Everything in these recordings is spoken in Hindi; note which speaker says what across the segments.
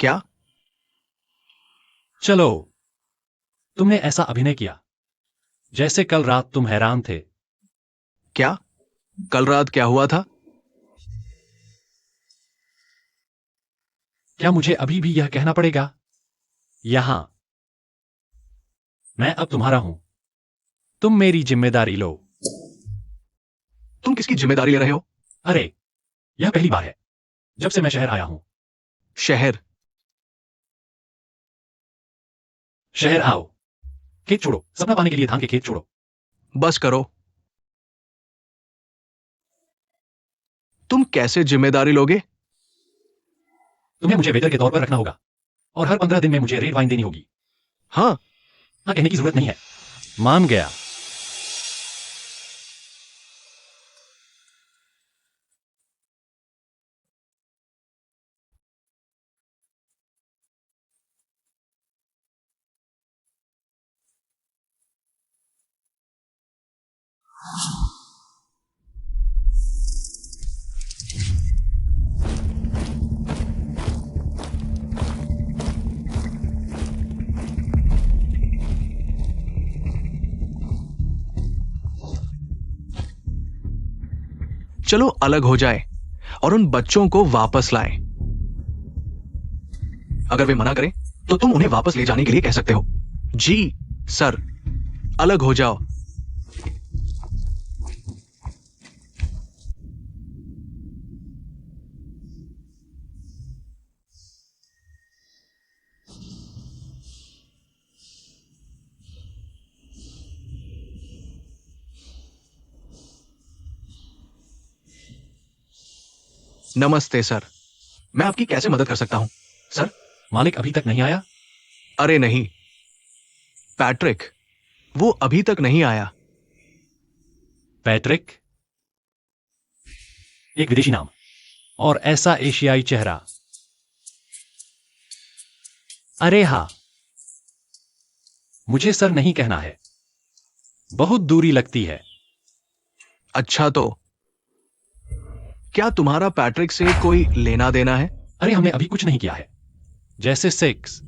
Speaker 1: क्या?
Speaker 2: चलो, तुमने ऐसा अभिनय किया जैसे कल रात तुम हैरान थे।
Speaker 1: क्या? कल रात क्या हुआ था?
Speaker 2: क्या मुझे अभी भी यह कहना पड़ेगा? यहां मैं अब तुम्हारा हूं। तुम मेरी जिम्मेदारी लो।
Speaker 1: तुम किसकी जिम्मेदारी ले रहे हो?
Speaker 2: अरे, यह पहली बार है जब से मैं शहर आया हूं।
Speaker 1: शहर?
Speaker 2: शहर आओ। खेत छोड़ो, सपना पाने के लिए धान के खेत छोड़ो।
Speaker 1: बस करो। तुम कैसे जिम्मेदारी लोगे?
Speaker 2: तुम्हें मुझे वेटर के तौर पर रखना होगा और हर 15 दिन में मुझे रेड वाइन देनी होगी।
Speaker 1: हाँ।
Speaker 2: हाँ कहने की जरूरत नहीं है। मान गया।
Speaker 1: चलो अलग हो जाए और उन बच्चों को वापस लाएं। अगर वे मना करें तो तुम उन्हें वापस ले जाने के लिए कह सकते हो। जी सर, अलग हो जाओ। नमस्ते सर, मैं आपकी कैसे मदद कर सकता हूं? सर,
Speaker 2: मालिक अभी तक नहीं आया?
Speaker 1: अरे नहीं, पैट्रिक, वो अभी तक नहीं आया।
Speaker 2: पैट्रिक? एक विदेशी नाम और ऐसा एशियाई चेहरा। अरे हाँ, मुझे सर नहीं कहना है। बहुत दूरी लगती है।
Speaker 1: अच्छा तो क्या तुम्हारा पैट्रिक से कोई लेना देना है?
Speaker 2: अरे हमने अभी कुछ नहीं किया है। जैसे सेक्स।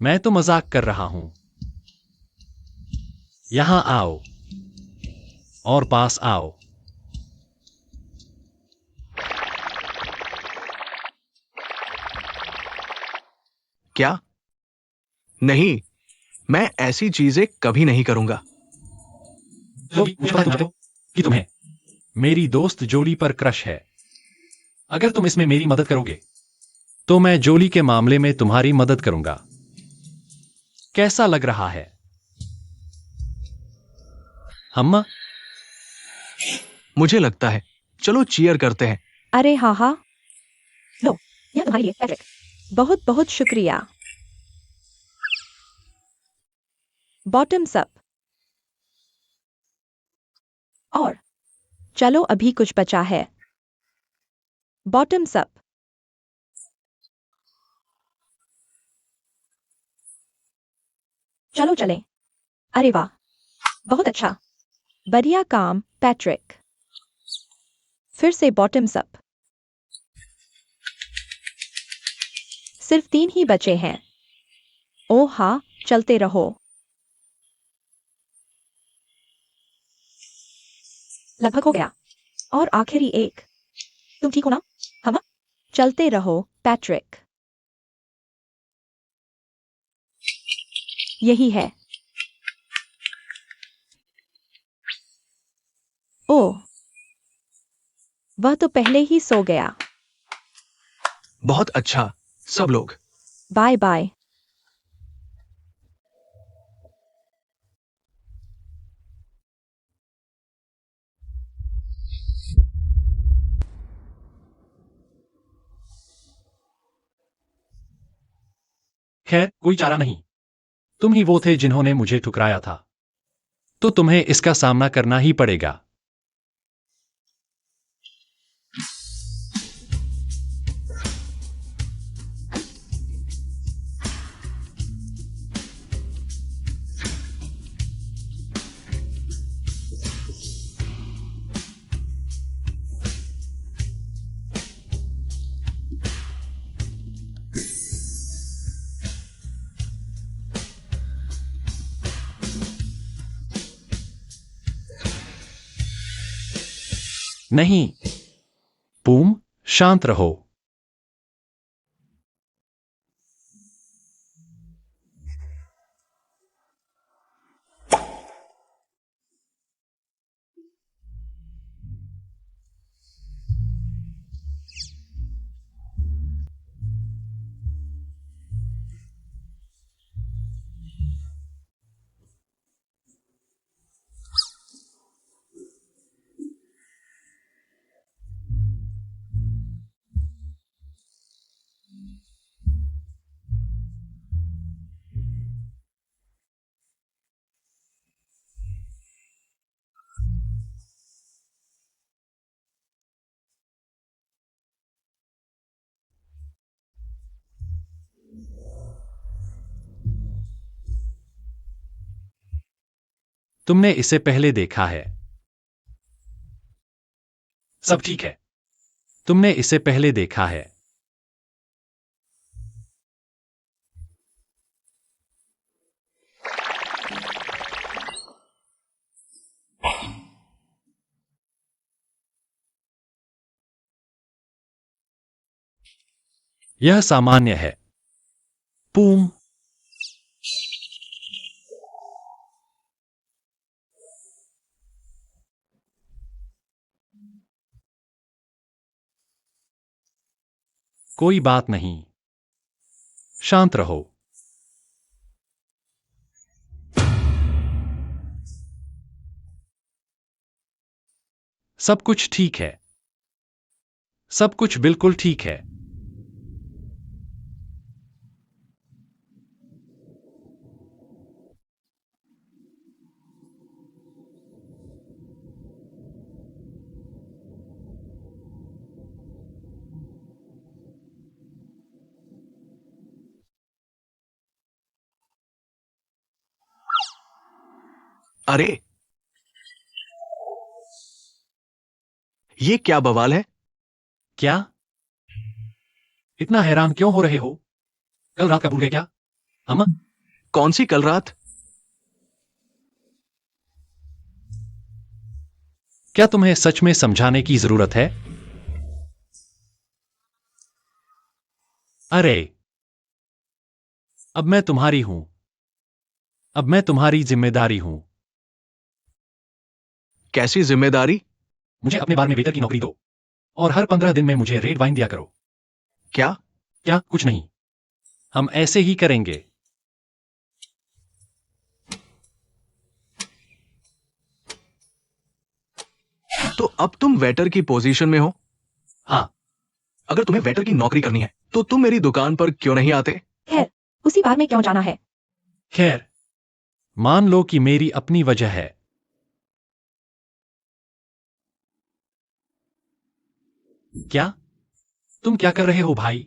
Speaker 2: मैं तो मजाक कर रहा हूं। यहां आओ और पास आओ।
Speaker 1: क्या? नहीं, मैं ऐसी चीजें कभी नहीं करूंगा।
Speaker 2: तो मुझे पता है तुम चाहते हो कि तुम्हें मेरी दोस्त जोली पर क्रश है। अगर तुम इसमें मेरी मदद करोगे तो मैं जोली के मामले में तुम्हारी मदद करूंगा। कैसा लग रहा है? हम
Speaker 1: मुझे लगता है चलो चीयर करते हैं।
Speaker 3: अरे हाँ हाँ, लो, यह तुम्हारे लिए पैट्रिक। बहुत बहुत शुक्रिया। Bottoms up. और चलो अभी कुछ बचा है। Bottoms up. चलो चलें। अरे वाह, बहुत अच्छा। बढ़िया काम पैट्रिक। फिर से बॉटम्स अप। सिर्फ 3 ही बचे हैं। ओह हाँ, चलते रहो। लगभग हो गया। और आखिरी एक। तुम ठीक हो ना? हम चलते रहो पैट्रिक। यही है। ओह, वह तो पहले ही सो गया।
Speaker 1: बहुत अच्छा सब लोग।
Speaker 3: Bye bye.
Speaker 2: खैर, कोई चारा नहीं। तुम ही वो थे जिन्होंने मुझे ठुकराया था, तो तुम्हें इसका सामना करना ही पड़ेगा। नहीं। पूम, शांत रहो। तुमने इसे पहले देखा है। सब ठीक है। तुमने इसे पहले देखा है। यह सामान्य है। पूम। कोई बात नहीं। शांत रहो। सब कुछ ठीक है। सब कुछ बिल्कुल ठीक है।
Speaker 1: अरे, ये क्या बवाल है?
Speaker 2: क्या? इतना हैरान क्यों हो रहे हो? कल रात का भूल गए क्या? हम?
Speaker 1: कौन सी कल रात?
Speaker 2: क्या तुम्हें सच में समझाने की जरूरत है? अरे, अब मैं तुम्हारी हूं। अब मैं तुम्हारी जिम्मेदारी हूं।
Speaker 1: कैसी जिम्मेदारी?
Speaker 2: मुझे अपने बार में वेटर की नौकरी दो और हर 15 दिन में मुझे रेड वाइन दिया करो।
Speaker 1: क्या?
Speaker 2: क्या? कुछ नहीं। हम ऐसे ही करेंगे।
Speaker 1: तो अब तुम वेटर की पोजीशन में हो?
Speaker 2: हाँ।
Speaker 1: अगर तुम्हें वेटर की नौकरी करनी है तो तुम मेरी दुकान पर क्यों नहीं आते?
Speaker 3: खैर, उसी बार में क्यों जाना है?
Speaker 2: खैर, मान लो कि मेरी अपनी वजह है। क्या? तुम क्या कर रहे हो भाई?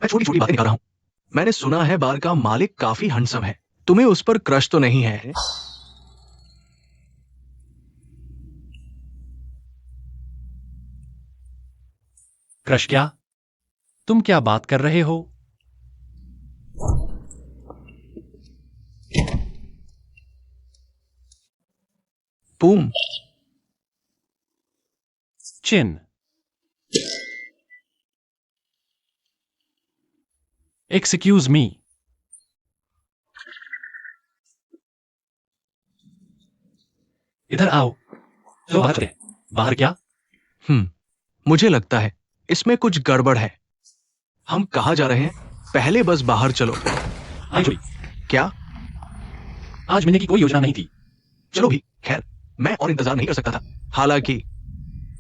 Speaker 1: मैं छोटी छोटी बातें कर रहा हूं। मैंने सुना है बार का मालिक काफी हंडसम है। तुम्हें उस पर क्रश तो नहीं है?
Speaker 2: क्रश क्या? तुम क्या बात कर रहे हो?
Speaker 1: पूम।
Speaker 2: चिन। Excuse me. इधर आओ। चलो बाहर चले। बाहर क्या?
Speaker 1: मुझे लगता है इसमें कुछ गड़बड़ है। हम कहाँ जा रहे हैं? पहले बस बाहर चलो।
Speaker 2: आई जोड़ी।
Speaker 1: क्या?
Speaker 2: आज मिलने की कोई योजना नहीं थी।
Speaker 1: चलो भी, खैर मैं और इंतजार नहीं कर सकता था। हालांकि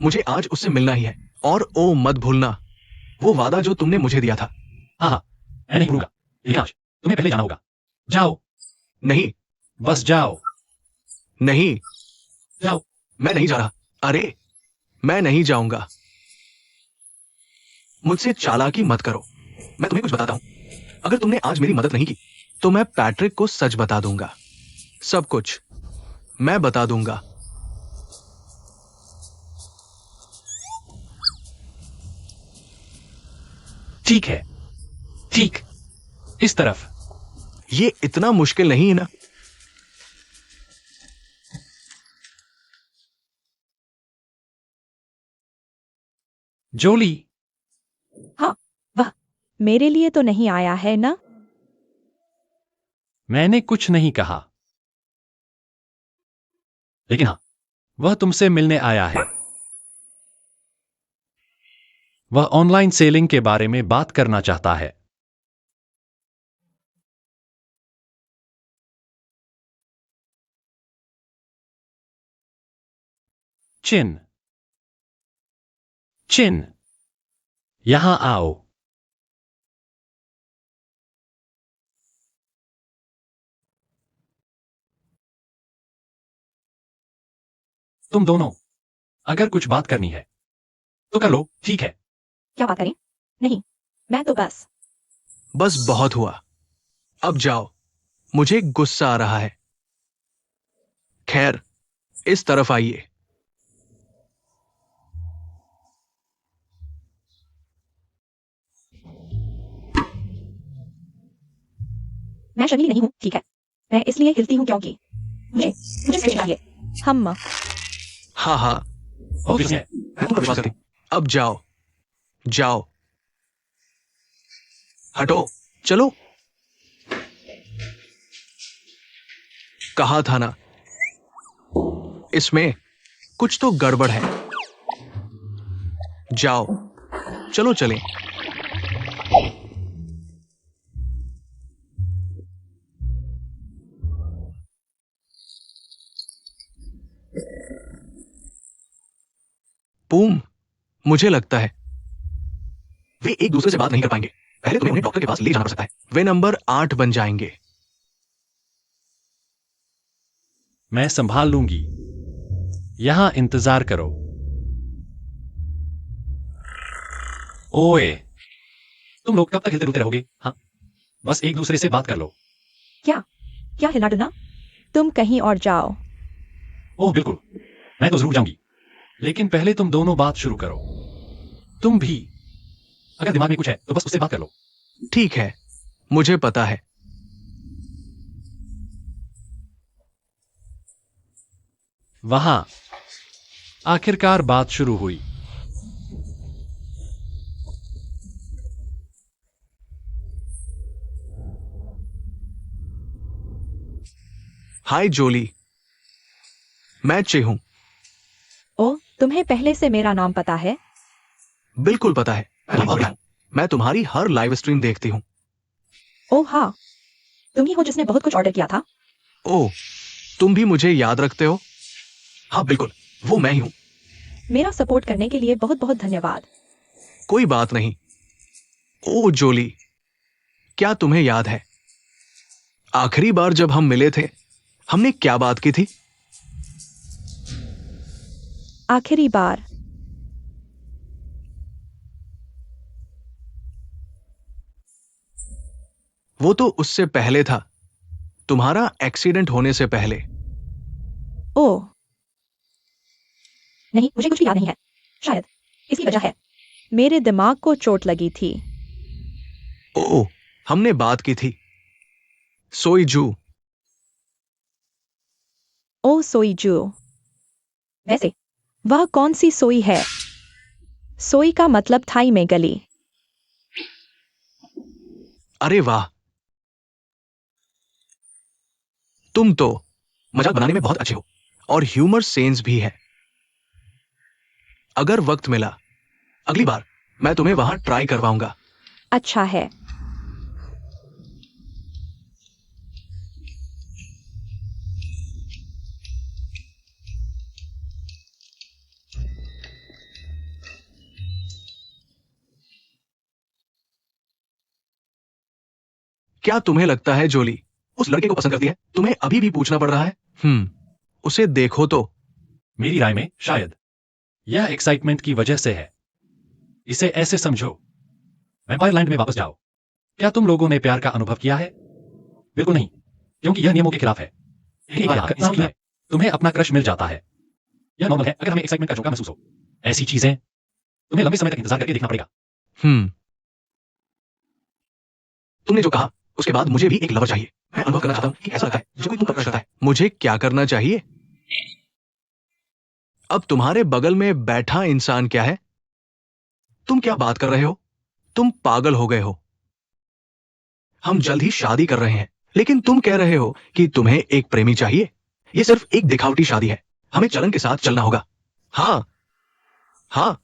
Speaker 1: मुझे आज उससे मिलना ही है। और ओ मत भूलना वो वादा जो तुमने मुझे दिया था।
Speaker 2: हाँ हाँ, मैं नहीं भूलूंगा। लेकिन आज तुम्हें पहले जाना होगा। जाओ।
Speaker 1: नहीं।
Speaker 2: बस जाओ।
Speaker 1: नहीं,
Speaker 2: जाओ।
Speaker 1: मैं नहीं जा रहा। अरे, मैं नहीं जाऊंगा। मुझसे चालाकी मत करो। मैं तुम्हें कुछ बताता हूं। अगर तुमने आज मेरी मदद नहीं की तो मैं पैट्रिक को सच बता दूंगा। सब कुछ मैं बता दूंगा।
Speaker 2: ठीक है। ठीक। इस तरफ।
Speaker 1: ये इतना मुश्किल नहीं है ना?
Speaker 2: जोली,
Speaker 3: हाँ, वह मेरे लिए तो नहीं आया है ना?
Speaker 2: मैंने कुछ नहीं कहा, लेकिन हाँ, वह तुमसे मिलने आया है। वह ऑनलाइन सेलिंग के बारे में बात करना चाहता है। चिन, चिन, यहां आओ। तुम दोनों, अगर कुछ बात करनी है तो कर लो, ठीक है?
Speaker 3: क्या बात करें? नहीं, मैं तो बस।
Speaker 1: बस बहुत हुआ, अब जाओ, मुझे गुस्सा आ रहा है। खैर, इस तरफ आइए।
Speaker 3: मैं शर्मीली नहीं हूँ, ठीक है? मैं इसलिए हिलती हूँ क्योंकि मुझे मुझे स्ट्रेच चाहिए। हम
Speaker 1: हाँ हाँ,
Speaker 2: ऑफिस है,
Speaker 1: मैं तुम पर विश्वास करती हूँ। अब जाओ, जाओ, हटो, चलो। कहा था ना, इसमें कुछ तो गड़बड़ है। जाओ, चलो चलें। पूम, मुझे लगता है वे एक दूसरे से बात नहीं कर पाएंगे। पहले तुम्हें उन्हें डॉक्टर के पास ले जाना पड़ सकता है। वे नंबर 8 बन जाएंगे।
Speaker 2: मैं संभाल लूंगी। यहां इंतजार करो। ओए, तुम लोग कब तक हिलते डुलते रहोगे? हाँ, बस एक दूसरे से बात कर लो।
Speaker 3: क्या क्या हिला डुला? तुम कहीं और जाओ।
Speaker 2: ओह बिल्कुल, मैं तो जरूर जाऊंगी, लेकिन पहले तुम दोनों बात शुरू करो। तुम भी, अगर दिमाग में कुछ है तो बस उससे बात कर लो।
Speaker 1: ठीक है, मुझे पता है।
Speaker 2: वहां आखिरकार बात शुरू हुई।
Speaker 1: हाय जोली, मैं चे हूं।
Speaker 3: ओ, तुम्हें पहले से मेरा नाम पता है?
Speaker 1: बिल्कुल पता है। मैं तुम्हारी हर लाइव स्ट्रीम देखती हूँ।
Speaker 3: ओ हाँ, तुम ही हो जिसने बहुत कुछ ऑर्डर किया था।
Speaker 1: ओह, तुम भी मुझे याद रखते हो? हाँ बिल्कुल, वो मैं ही हूं।
Speaker 3: मेरा सपोर्ट करने के लिए बहुत बहुत धन्यवाद।
Speaker 1: कोई बात नहीं। ओह जोली, क्या तुम्हें याद है आखिरी बार जब हम मिले थे, हमने क्या बात की थी?
Speaker 3: आखिरी बार
Speaker 1: वो तो उससे पहले था, तुम्हारा एक्सीडेंट होने से पहले।
Speaker 3: ओ नहीं, मुझे कुछ भी याद नहीं है। शायद इसकी वजह है मेरे दिमाग को चोट लगी थी।
Speaker 1: ओह, हमने बात की थी। सोई जू।
Speaker 3: ओ सोई जू। वैसे वह कौन सी सोई है? सोई का मतलब थाई में गली।
Speaker 1: अरे वाह, तुम तो मजाक बनाने में बहुत अच्छे हो और ह्यूमर सेंस भी है। अगर वक्त मिला, अगली बार मैं तुम्हें वहां ट्राई करवाऊंगा।
Speaker 3: अच्छा है।
Speaker 1: क्या तुम्हें लगता है जोली उस लड़के को पसंद करती है? तुम्हें अभी भी पूछना पड़ रहा है? उसे देखो तो।
Speaker 2: मेरी राय में शायद यह एक्साइटमेंट की वजह से है। इसे ऐसे समझो, वैम्पायर लैंड में वापस जाओ। क्या तुम लोगों ने प्यार का अनुभव किया है? बिल्कुल नहीं, क्योंकि यह नियमों के खिलाफ है। लेकिन यहाँ इसलिए तुम्हें अपना क्रश मिल जाता है। यह नॉर्मल है अगर हमें एक्साइटमेंट का झोंका महसूस हो। ऐसी चीजें तुम्हें लंबे समय तक इंतजार करके देखना पड़ेगा।
Speaker 1: तुमने जो कहा उसके बाद मुझे भी एक लवर चाहिए। मैं अनुभव करना चाहता हूं कि ऐसा लगता है जैसे कोई तुम पर क्रश करता है। मुझे क्या करना चाहिए? अब तुम्हारे बगल में बैठा इंसान क्या है? तुम क्या बात कर रहे हो? तुम पागल हो गए हो। हम जल्द ही शादी कर रहे हैं, लेकिन तुम कह रहे हो कि तुम्हें एक प्रेमी चाहिए। ये सिर्फ एक दिखावटी शादी है। हमें चलन के साथ चलना होगा। हाँ, हाँ,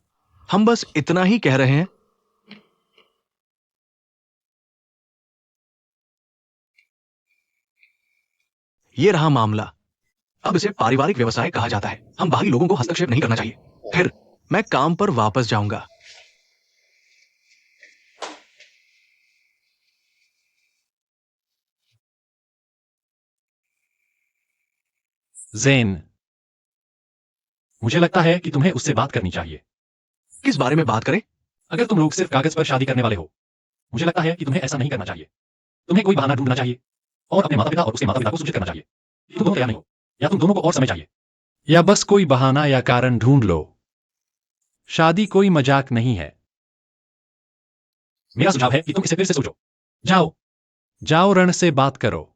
Speaker 1: हम बस इतना ही कह रहे हैं। ये रहा मामला। अब इसे पारिवारिक व्यवसाय कहा जाता है। हम बाहरी लोगों को हस्तक्षेप नहीं करना चाहिए। फिर मैं काम पर वापस जाऊंगा।
Speaker 2: जेन, मुझे लगता है कि तुम्हें उससे बात करनी चाहिए।
Speaker 1: किस बारे में बात करें?
Speaker 2: अगर तुम लोग सिर्फ कागज पर शादी करने वाले हो, मुझे लगता है कि तुम्हें ऐसा नहीं करना चाहिए। तुम्हें कोई बहाना ढूंढना चाहिए और अपने माता पिता और उसके माता पिता को सूचित करना चाहिए। तुम दोनों तैयार नहीं हो, या तुम दोनों को और समय चाहिए, या बस कोई बहाना या कारण ढूंढ लो। शादी कोई मजाक नहीं है। मेरा सुझाव है कि तुम इसे फिर से सोचो। जाओ, जाओ, रण से बात करो।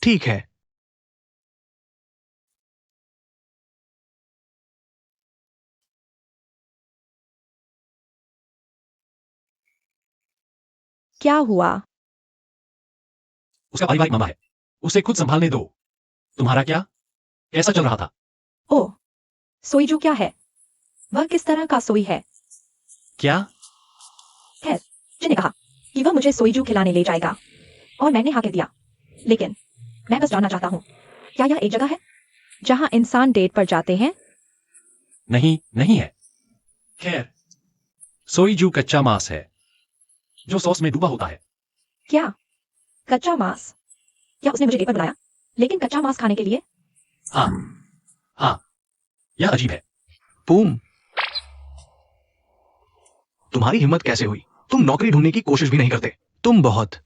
Speaker 1: ठीक है।
Speaker 3: क्या हुआ?
Speaker 2: उसका पारिवारिक मामला है, उसे खुद संभालने दो। तुम्हारा क्या, कैसा चल रहा था?
Speaker 3: ओह, सोईजू क्या है? वह किस तरह का सोई है?
Speaker 2: क्या?
Speaker 3: खैर, जिन्हें कहा कि वह मुझे सोईजू खिलाने ले जाएगा और मैंने हाँ कह दिया। लेकिन मैं बस जानना चाहता हूँ, क्या यह एक जगह है जहाँ इंसान डेट पर जाते हैं?
Speaker 2: नहीं, नहीं है। खैर, सोईजू कच्चा मांस है जो सॉस में डूबा होता है।
Speaker 3: क्या कच्चा मांस? क्या उसने मुझे डेट पर बुलाया, लेकिन कच्चा मांस खाने के लिए?
Speaker 2: हाँ, हाँ, यह अजीब है।
Speaker 1: पूम, तुम्हारी हिम्मत कैसे हुई? तुम नौकरी ढूंढने की कोशिश भी नहीं करते। तुम बहुत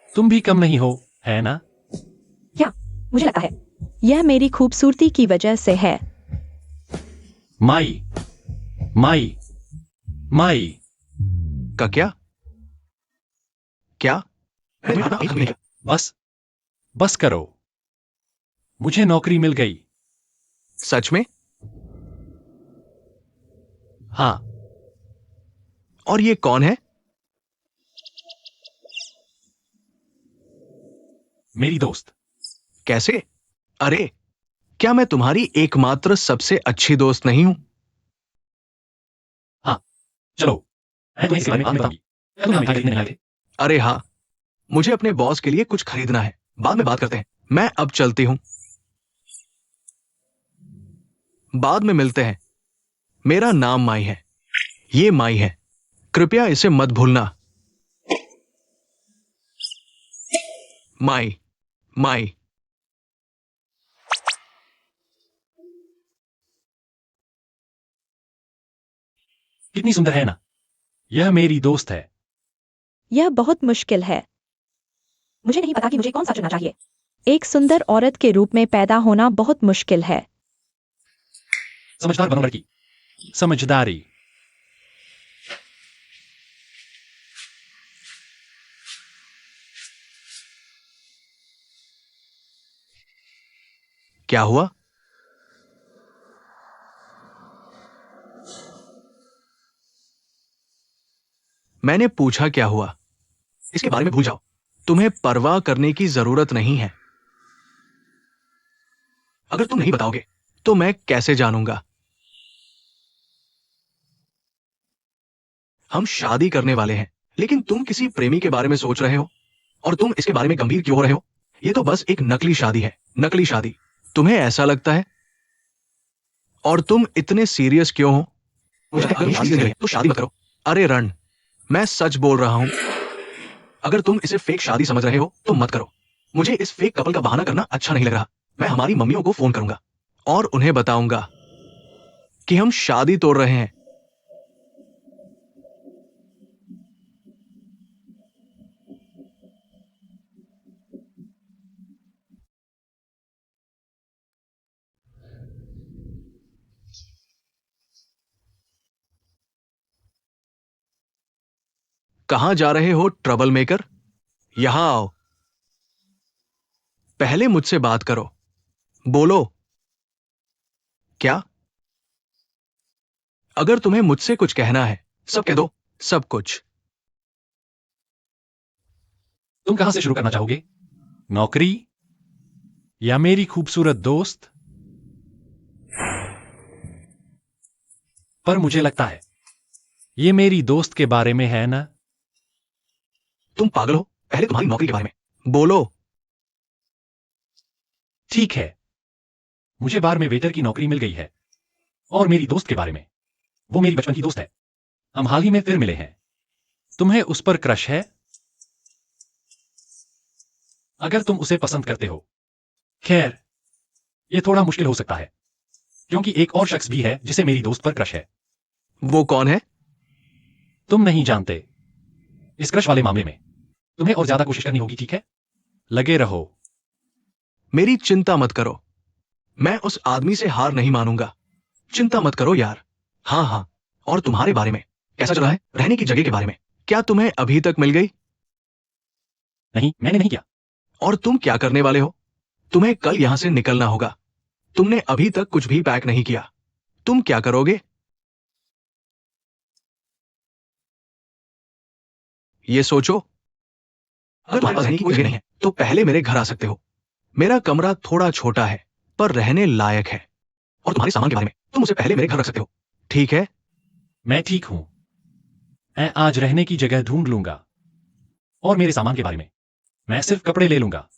Speaker 2: तुम भी कम नहीं हो, है ना?
Speaker 3: क्या? मुझे लगता है यह मेरी खूबसूरती की वजह से है।
Speaker 2: माई, माई, माई।
Speaker 1: का क्या? क्या? मैंने तुम्हें आना नहीं किया।
Speaker 2: बस, बस करो। मुझे नौकरी मिल गई।
Speaker 1: सच में?
Speaker 2: हाँ,
Speaker 1: और ये कौन है?
Speaker 2: मेरी दोस्त।
Speaker 1: कैसे? अरे, क्या मैं तुम्हारी एकमात्र सबसे अच्छी दोस्त नहीं हूं?
Speaker 2: हाँ, चलो, मैं तुम्हें इसके बारे में बाद में बताऊंगी। क्या तुम यहाँ मिठाई खरीदने नहीं आए थे?
Speaker 1: अरे हाँ, मुझे अपने बॉस के लिए कुछ खरीदना है। बाद में बात करते हैं। मैं अब चलती हूं। बाद में मिलते हैं। मेरा नाम माई है। ये माई है। कृपया इसे मत भूलना। माई, माई।
Speaker 2: कितनी सुंदर है ना? यह मेरी दोस्त है।
Speaker 3: यह बहुत मुश्किल है। मुझे नहीं पता कि मुझे कौन सा चुनना चाहिए। एक सुंदर औरत के रूप में पैदा होना बहुत मुश्किल है।
Speaker 2: समझदार बनो लड़की। समझदारी।
Speaker 1: क्या हुआ? मैंने पूछा क्या हुआ? इसके बारे में भूल जाओ। तुम्हें परवाह करने की जरूरत नहीं है। अगर तुम नहीं बताओगे तो मैं कैसे जानूंगा? हम शादी करने वाले हैं, लेकिन तुम किसी प्रेमी के बारे में सोच रहे हो। और तुम इसके बारे में गंभीर क्यों हो रहे हो? ये तो बस एक नकली शादी है। नकली शादी। तुम्हें ऐसा लगता है? और तुम इतने सीरियस क्यों हो? मुझे अगर शादी करनी है तो शादी मत करो। अरे रण, मैं सच बोल रहा हूं। अगर तुम इसे फेक शादी समझ रहे हो तो मत करो। मुझे इस फेक कपल का बहाना करना अच्छा नहीं लग रहा। मैं हमारी मम्मियों को फोन करूंगा और उन्हें बताऊंगा कि हम शादी तोड़ रहे हैं। कहां जा रहे हो ट्रबल मेकर? यहां आओ। पहले मुझसे बात करो। बोलो। क्या? अगर तुम्हें मुझसे कुछ कहना है, सब कह दो। सब कुछ।
Speaker 2: तुम कहां से शुरू करना चाहोगे? नौकरी या मेरी खूबसूरत दोस्त? पर मुझे लगता है ये मेरी दोस्त के बारे में है ना?
Speaker 1: तुम पागल हो? पहले तुम्हारी नौकरी के बारे में बोलो।
Speaker 2: ठीक है, मुझे बार में वेटर की नौकरी मिल गई है। और मेरी दोस्त के बारे में, वो मेरी बचपन की दोस्त है। हम हाल ही में फिर मिले हैं। तुम्हें उस पर क्रश है? अगर तुम उसे पसंद करते हो। खैर, यह थोड़ा मुश्किल हो सकता है, क्योंकि एक और शख्स भी है जिसे मेरी दोस्त पर क्रश है।
Speaker 1: वो कौन है?
Speaker 2: तुम नहीं जानते। इस क्रश वाले मामले में तुम्हें और ज्यादा कोशिश करनी होगी, ठीक है? लगे रहो।
Speaker 1: मेरी चिंता मत करो। मैं उस आदमी से हार नहीं मानूंगा। चिंता मत करो यार। हाँ हाँ। और तुम्हारे बारे में कैसा चल रहा है? रहने की जगह के बारे में क्या तुम्हें अभी तक मिल गई?
Speaker 2: नहीं, मैंने नहीं किया।
Speaker 1: और तुम क्या करने वाले हो? तुम्हें कल यहां से निकलना होगा। तुमने अभी तक कुछ भी पैक नहीं किया। तुम क्या करोगे? ये सोचो। अगर तुम्हारे पास रहने की कोई जगह नहीं है, तो पहले मेरे घर आ सकते हो। मेरा कमरा थोड़ा छोटा है, पर रहने लायक है। और तुम्हारे सामान के बारे में तुम उसे पहले मेरे घर रख सकते हो। ठीक है?
Speaker 2: मैं ठीक हूं। मैं आज रहने की जगह ढूंढ लूंगा। और मेरे सामान के बारे में मैं सिर्फ कपड़े ले लूंगा।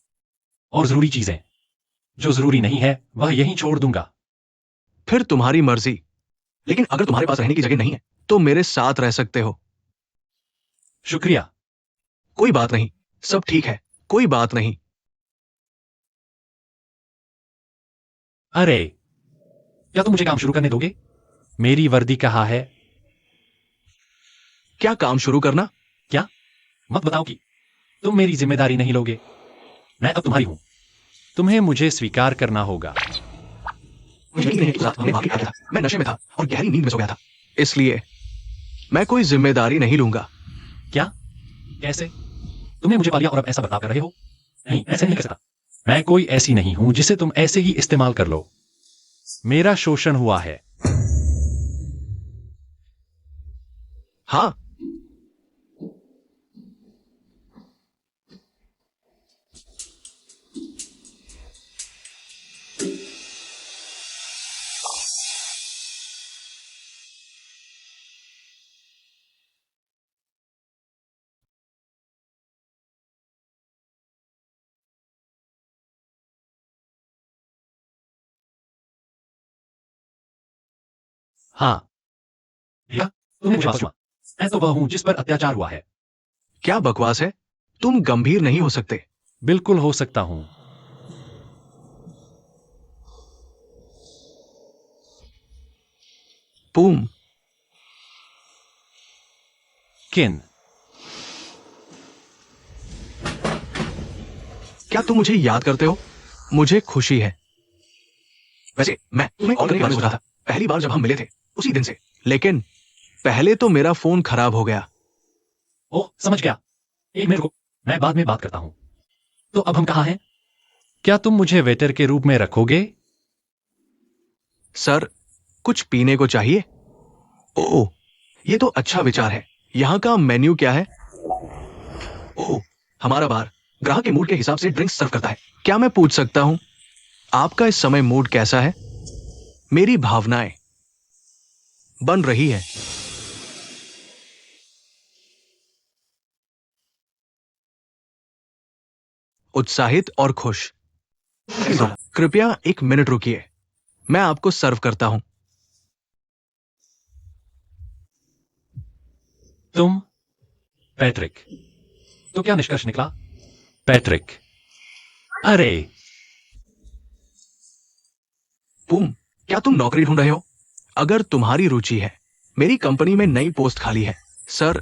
Speaker 2: और जरूरी चीजें जो जरूरी नहीं है वह यहीं छोड़ दूंगा।
Speaker 1: फिर तुम्हारी मर्जी। लेकिन अगर तुम्हारे पास रहने की जगह नहीं है, तो मेरे साथ रह सकते हो।
Speaker 2: शुक्रिया।
Speaker 1: कोई बात नहीं। सब ठीक है। कोई बात नहीं।
Speaker 2: अरे, क्या तुम मुझे काम शुरू करने दोगे? मेरी वर्दी कहाँ है?
Speaker 1: क्या काम शुरू करना?
Speaker 2: क्या? मत बताओ कि तुम मेरी जिम्मेदारी नहीं लोगे। मैं अब तुम्हारी हूं। तुम्हें मुझे स्वीकार करना होगा।
Speaker 1: मुझे यकीन है कि उस रात हमने वाकई किया था। मैं नशे में था और गहरी नींद में सो गया था। इसलिए मैं कोई जिम्मेदारी नहीं लूंगा।
Speaker 2: क्या? कैसे? तुमने मुझे पा लिया और अब ऐसा बर्ताव कर रहे हो? नहीं, ऐसे नहीं कर सकता। मैं कोई ऐसी नहीं हूं जिसे तुम ऐसे ही इस्तेमाल कर लो। मेरा शोषण हुआ है।
Speaker 1: हाँ।
Speaker 2: हाँ। या तुमने मुझे पास हुआ। मैं तो वह हूं जिस पर अत्याचार हुआ है।
Speaker 1: क्या बकवास है? तुम गंभीर नहीं हो सकते।
Speaker 2: बिल्कुल हो सकता हूं।
Speaker 1: पूम।
Speaker 2: किन?
Speaker 1: क्या तुम मुझे याद करते हो? मुझे खुशी है। वैसे मैं तुम्हें कॉल करने के बारे में सोच रहा था, पहली बार जब हम मिले थे उसी दिन से। लेकिन पहले तो मेरा फोन खराब हो गया।
Speaker 2: ओह, समझ गया। एक मिनट रुको, मैं बाद में बात करता हूं। तो अब हम कहां हैं? क्या तुम मुझे वेटर के रूप में रखोगे?
Speaker 1: सर, कुछ पीने को चाहिए? ओह, ये तो अच्छा विचार है। यहाँ का मेन्यू क्या है? ओह, हमारा बार ग्राहक के मूड के हिसाब से ड्रिंक्स सर्व करता है। क्या मैं पूछ सकता हूं, आपका इस समय मूड कैसा है? मेरी भावनाएं बन रही है। उत्साहित और खुश। कृपया एक मिनट रुकिए, मैं आपको सर्व करता हूं।
Speaker 2: तुम पैट्रिक। तो क्या निष्कर्ष निकला? पैट्रिक। अरे,
Speaker 1: पूम, क्या तुम नौकरी ढूंढ रहे हो? अगर तुम्हारी रुचि है, मेरी कंपनी में नई पोस्ट खाली है। सर,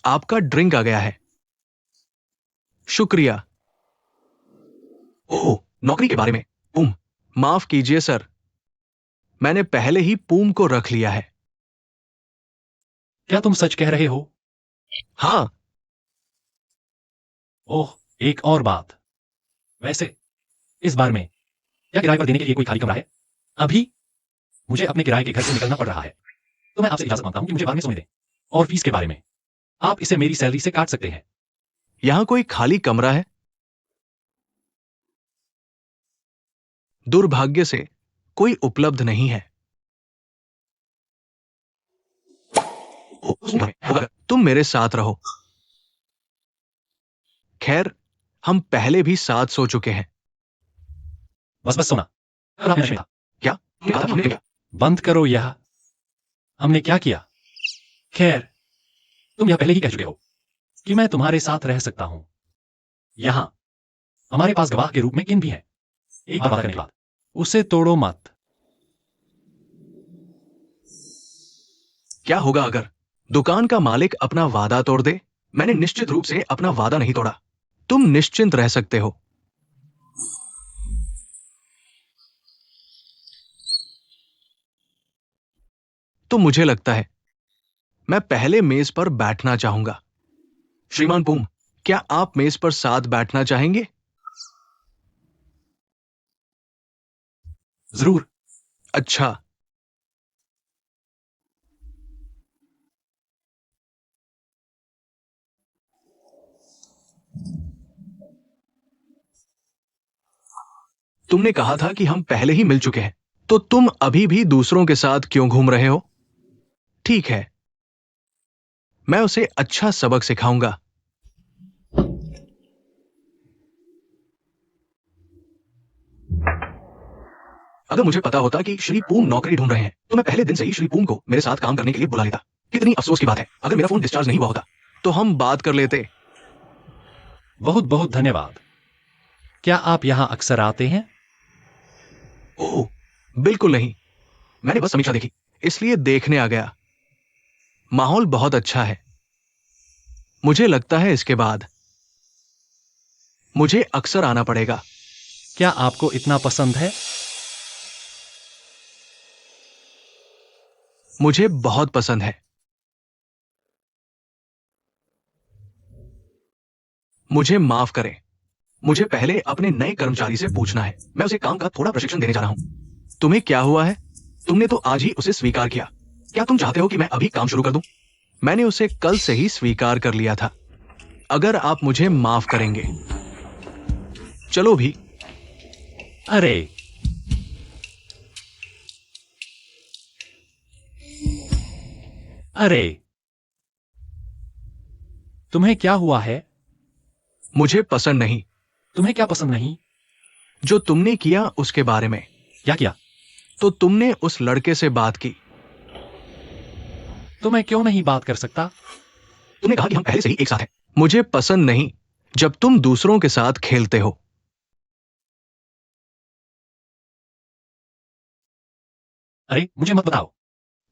Speaker 1: आपका ड्रिंक आ गया है। शुक्रिया। ओह, नौकरी के बारे में। पूम, माफ कीजिए सर, मैंने पहले ही पूम को रख लिया है।
Speaker 2: क्या तुम सच कह रहे हो?
Speaker 1: हाँ,
Speaker 2: ओह, एक और बात। वैसे इस बार में क्या किराए पर देने के लिए कोई खाली कमरा है? अभी मुझे अपने किराए के घर से निकलना पड़ रहा है, तो मैं आपसे इजाजत मांगता हूं कि मुझे बाद में सोने दें। और फीस के बारे में आप इसे मेरी सैलरी से काट सकते हैं।
Speaker 1: यहां कोई खाली कमरा है? दुर्भाग्य से कोई उपलब्ध नहीं है। तुम मेरे साथ रहो। खैर, हम पहले भी साथ सो चुके हैं।
Speaker 2: बस बस सोना। कल आपने नशे में था।
Speaker 1: क्या? तुमने कहा था हमने क्या?
Speaker 2: बंद करो यह। हमने क्या किया? खैर, तुम यह पहले ही कह चुके हो कि मैं तुम्हारे साथ रह सकता हूं। यहां हमारे पास गवाह के रूप में किन भी है। एक बार वादा करने के बाद उसे तोड़ो मत।
Speaker 1: क्या होगा अगर दुकान का मालिक अपना वादा तोड़ दे? मैंने निश्चित रूप से अपना वादा नहीं तोड़ा। तुम निश्चिंत रह सकते हो। तो मुझे लगता है मैं पहले मेज पर बैठना चाहूंगा। श्रीमान पुम, क्या आप मेज पर साथ बैठना चाहेंगे?
Speaker 2: जरूर।
Speaker 1: अच्छा। तुमने कहा था कि हम पहले ही मिल चुके हैं, तो तुम अभी भी दूसरों के साथ क्यों घूम रहे हो? ठीक है, मैं उसे अच्छा सबक सिखाऊंगा। अगर मुझे पता होता कि श्री पूम नौकरी ढूंढ रहे हैं, तो मैं पहले दिन से ही श्री पूम को मेरे साथ काम करने के लिए बुला लेता। कितनी अफसोस की बात है, अगर मेरा फोन डिस्चार्ज नहीं हुआ होता, तो हम बात कर लेते।
Speaker 2: बहुत बहुत धन्यवाद। क्या आप यहां अक्सर आते हैं?
Speaker 1: ओह, बिल्कुल नहीं। मैंने बस समीक्षा देखी, इसलिए देखने आ गया। माहौल बहुत अच्छा है। मुझे लगता है इसके बाद मुझे अक्सर आना पड़ेगा।
Speaker 2: क्या आपको इतना पसंद है?
Speaker 1: मुझे बहुत पसंद है। मुझे माफ करें। मुझे पहले अपने नए कर्मचारी से पूछना है। मैं उसे काम का थोड़ा प्रशिक्षण देने जा रहा हूं। तुम्हें क्या हुआ है? तुमने तो आज ही उसे स्वीकार किया। क्या तुम चाहते हो कि मैं अभी काम शुरू कर दूं? मैंने उसे कल से ही स्वीकार कर लिया था। अगर आप मुझे माफ करेंगे। चलो भी।
Speaker 2: अरे, अरे, तुम्हें क्या हुआ है?
Speaker 1: मुझे पसंद नहीं।
Speaker 2: तुम्हें क्या पसंद नहीं?
Speaker 1: जो तुमने किया उसके बारे में।
Speaker 2: क्या किया?
Speaker 1: तो तुमने उस लड़के से बात की।
Speaker 2: तो मैं क्यों नहीं बात कर सकता?
Speaker 1: तुमने कहा कि हम पहले से ही एक साथ हैं। मुझे पसंद नहीं जब तुम दूसरों के साथ खेलते हो।
Speaker 2: अरे, मुझे मत बताओ।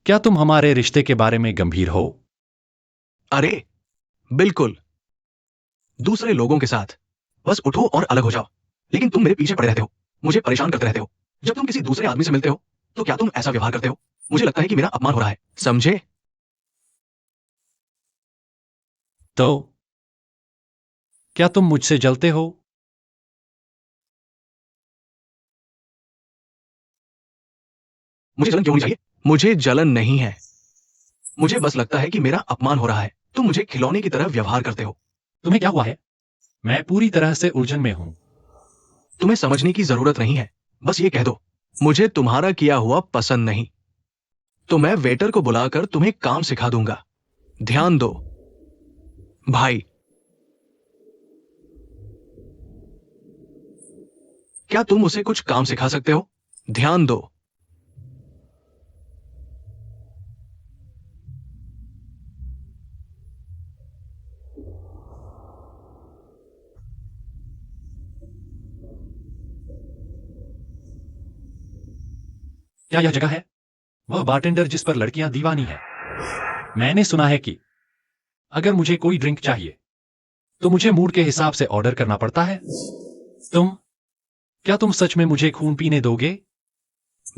Speaker 2: क्या तुम हमारे रिश्ते के बारे में गंभीर हो?
Speaker 1: अरे बिल्कुल। दूसरे लोगों के साथ बस उठो और अलग हो जाओ। लेकिन तुम मेरे पीछे पड़े रहते हो, मुझे परेशान करते रहते हो। जब तुम किसी दूसरे आदमी से मिलते हो, तो क्या तुम ऐसा व्यवहार करते हो? मुझे लगता है कि मेरा अपमान हो रहा है, समझे?
Speaker 2: तो क्या तुम मुझसे जलते हो?
Speaker 1: मुझे जलन क्यों होनी चाहिए? मुझे जलन नहीं है। मुझे बस लगता है कि मेरा अपमान हो रहा है। तुम मुझे खिलौने की तरह व्यवहार करते हो।
Speaker 2: तुम्हें क्या हुआ है? मैं पूरी तरह से उलझन में हूं।
Speaker 1: तुम्हें समझने की जरूरत नहीं है। बस ये कह दो, मुझे तुम्हारा किया हुआ पसंद नहीं। तो मैं वेटर को बुलाकर तुम्हें काम सिखा दूंगा। ध्यान दो भाई। क्या तुम उसे कुछ काम सिखा सकते हो? ध्यान दो।
Speaker 2: क्या यह जगह है? वह बारटेंडर जिस पर लड़कियां दीवानी है। मैंने सुना है कि अगर मुझे कोई ड्रिंक चाहिए, तो मुझे मूड के हिसाब से ऑर्डर करना पड़ता है। क्या तुम सच में मुझे खून पीने दोगे?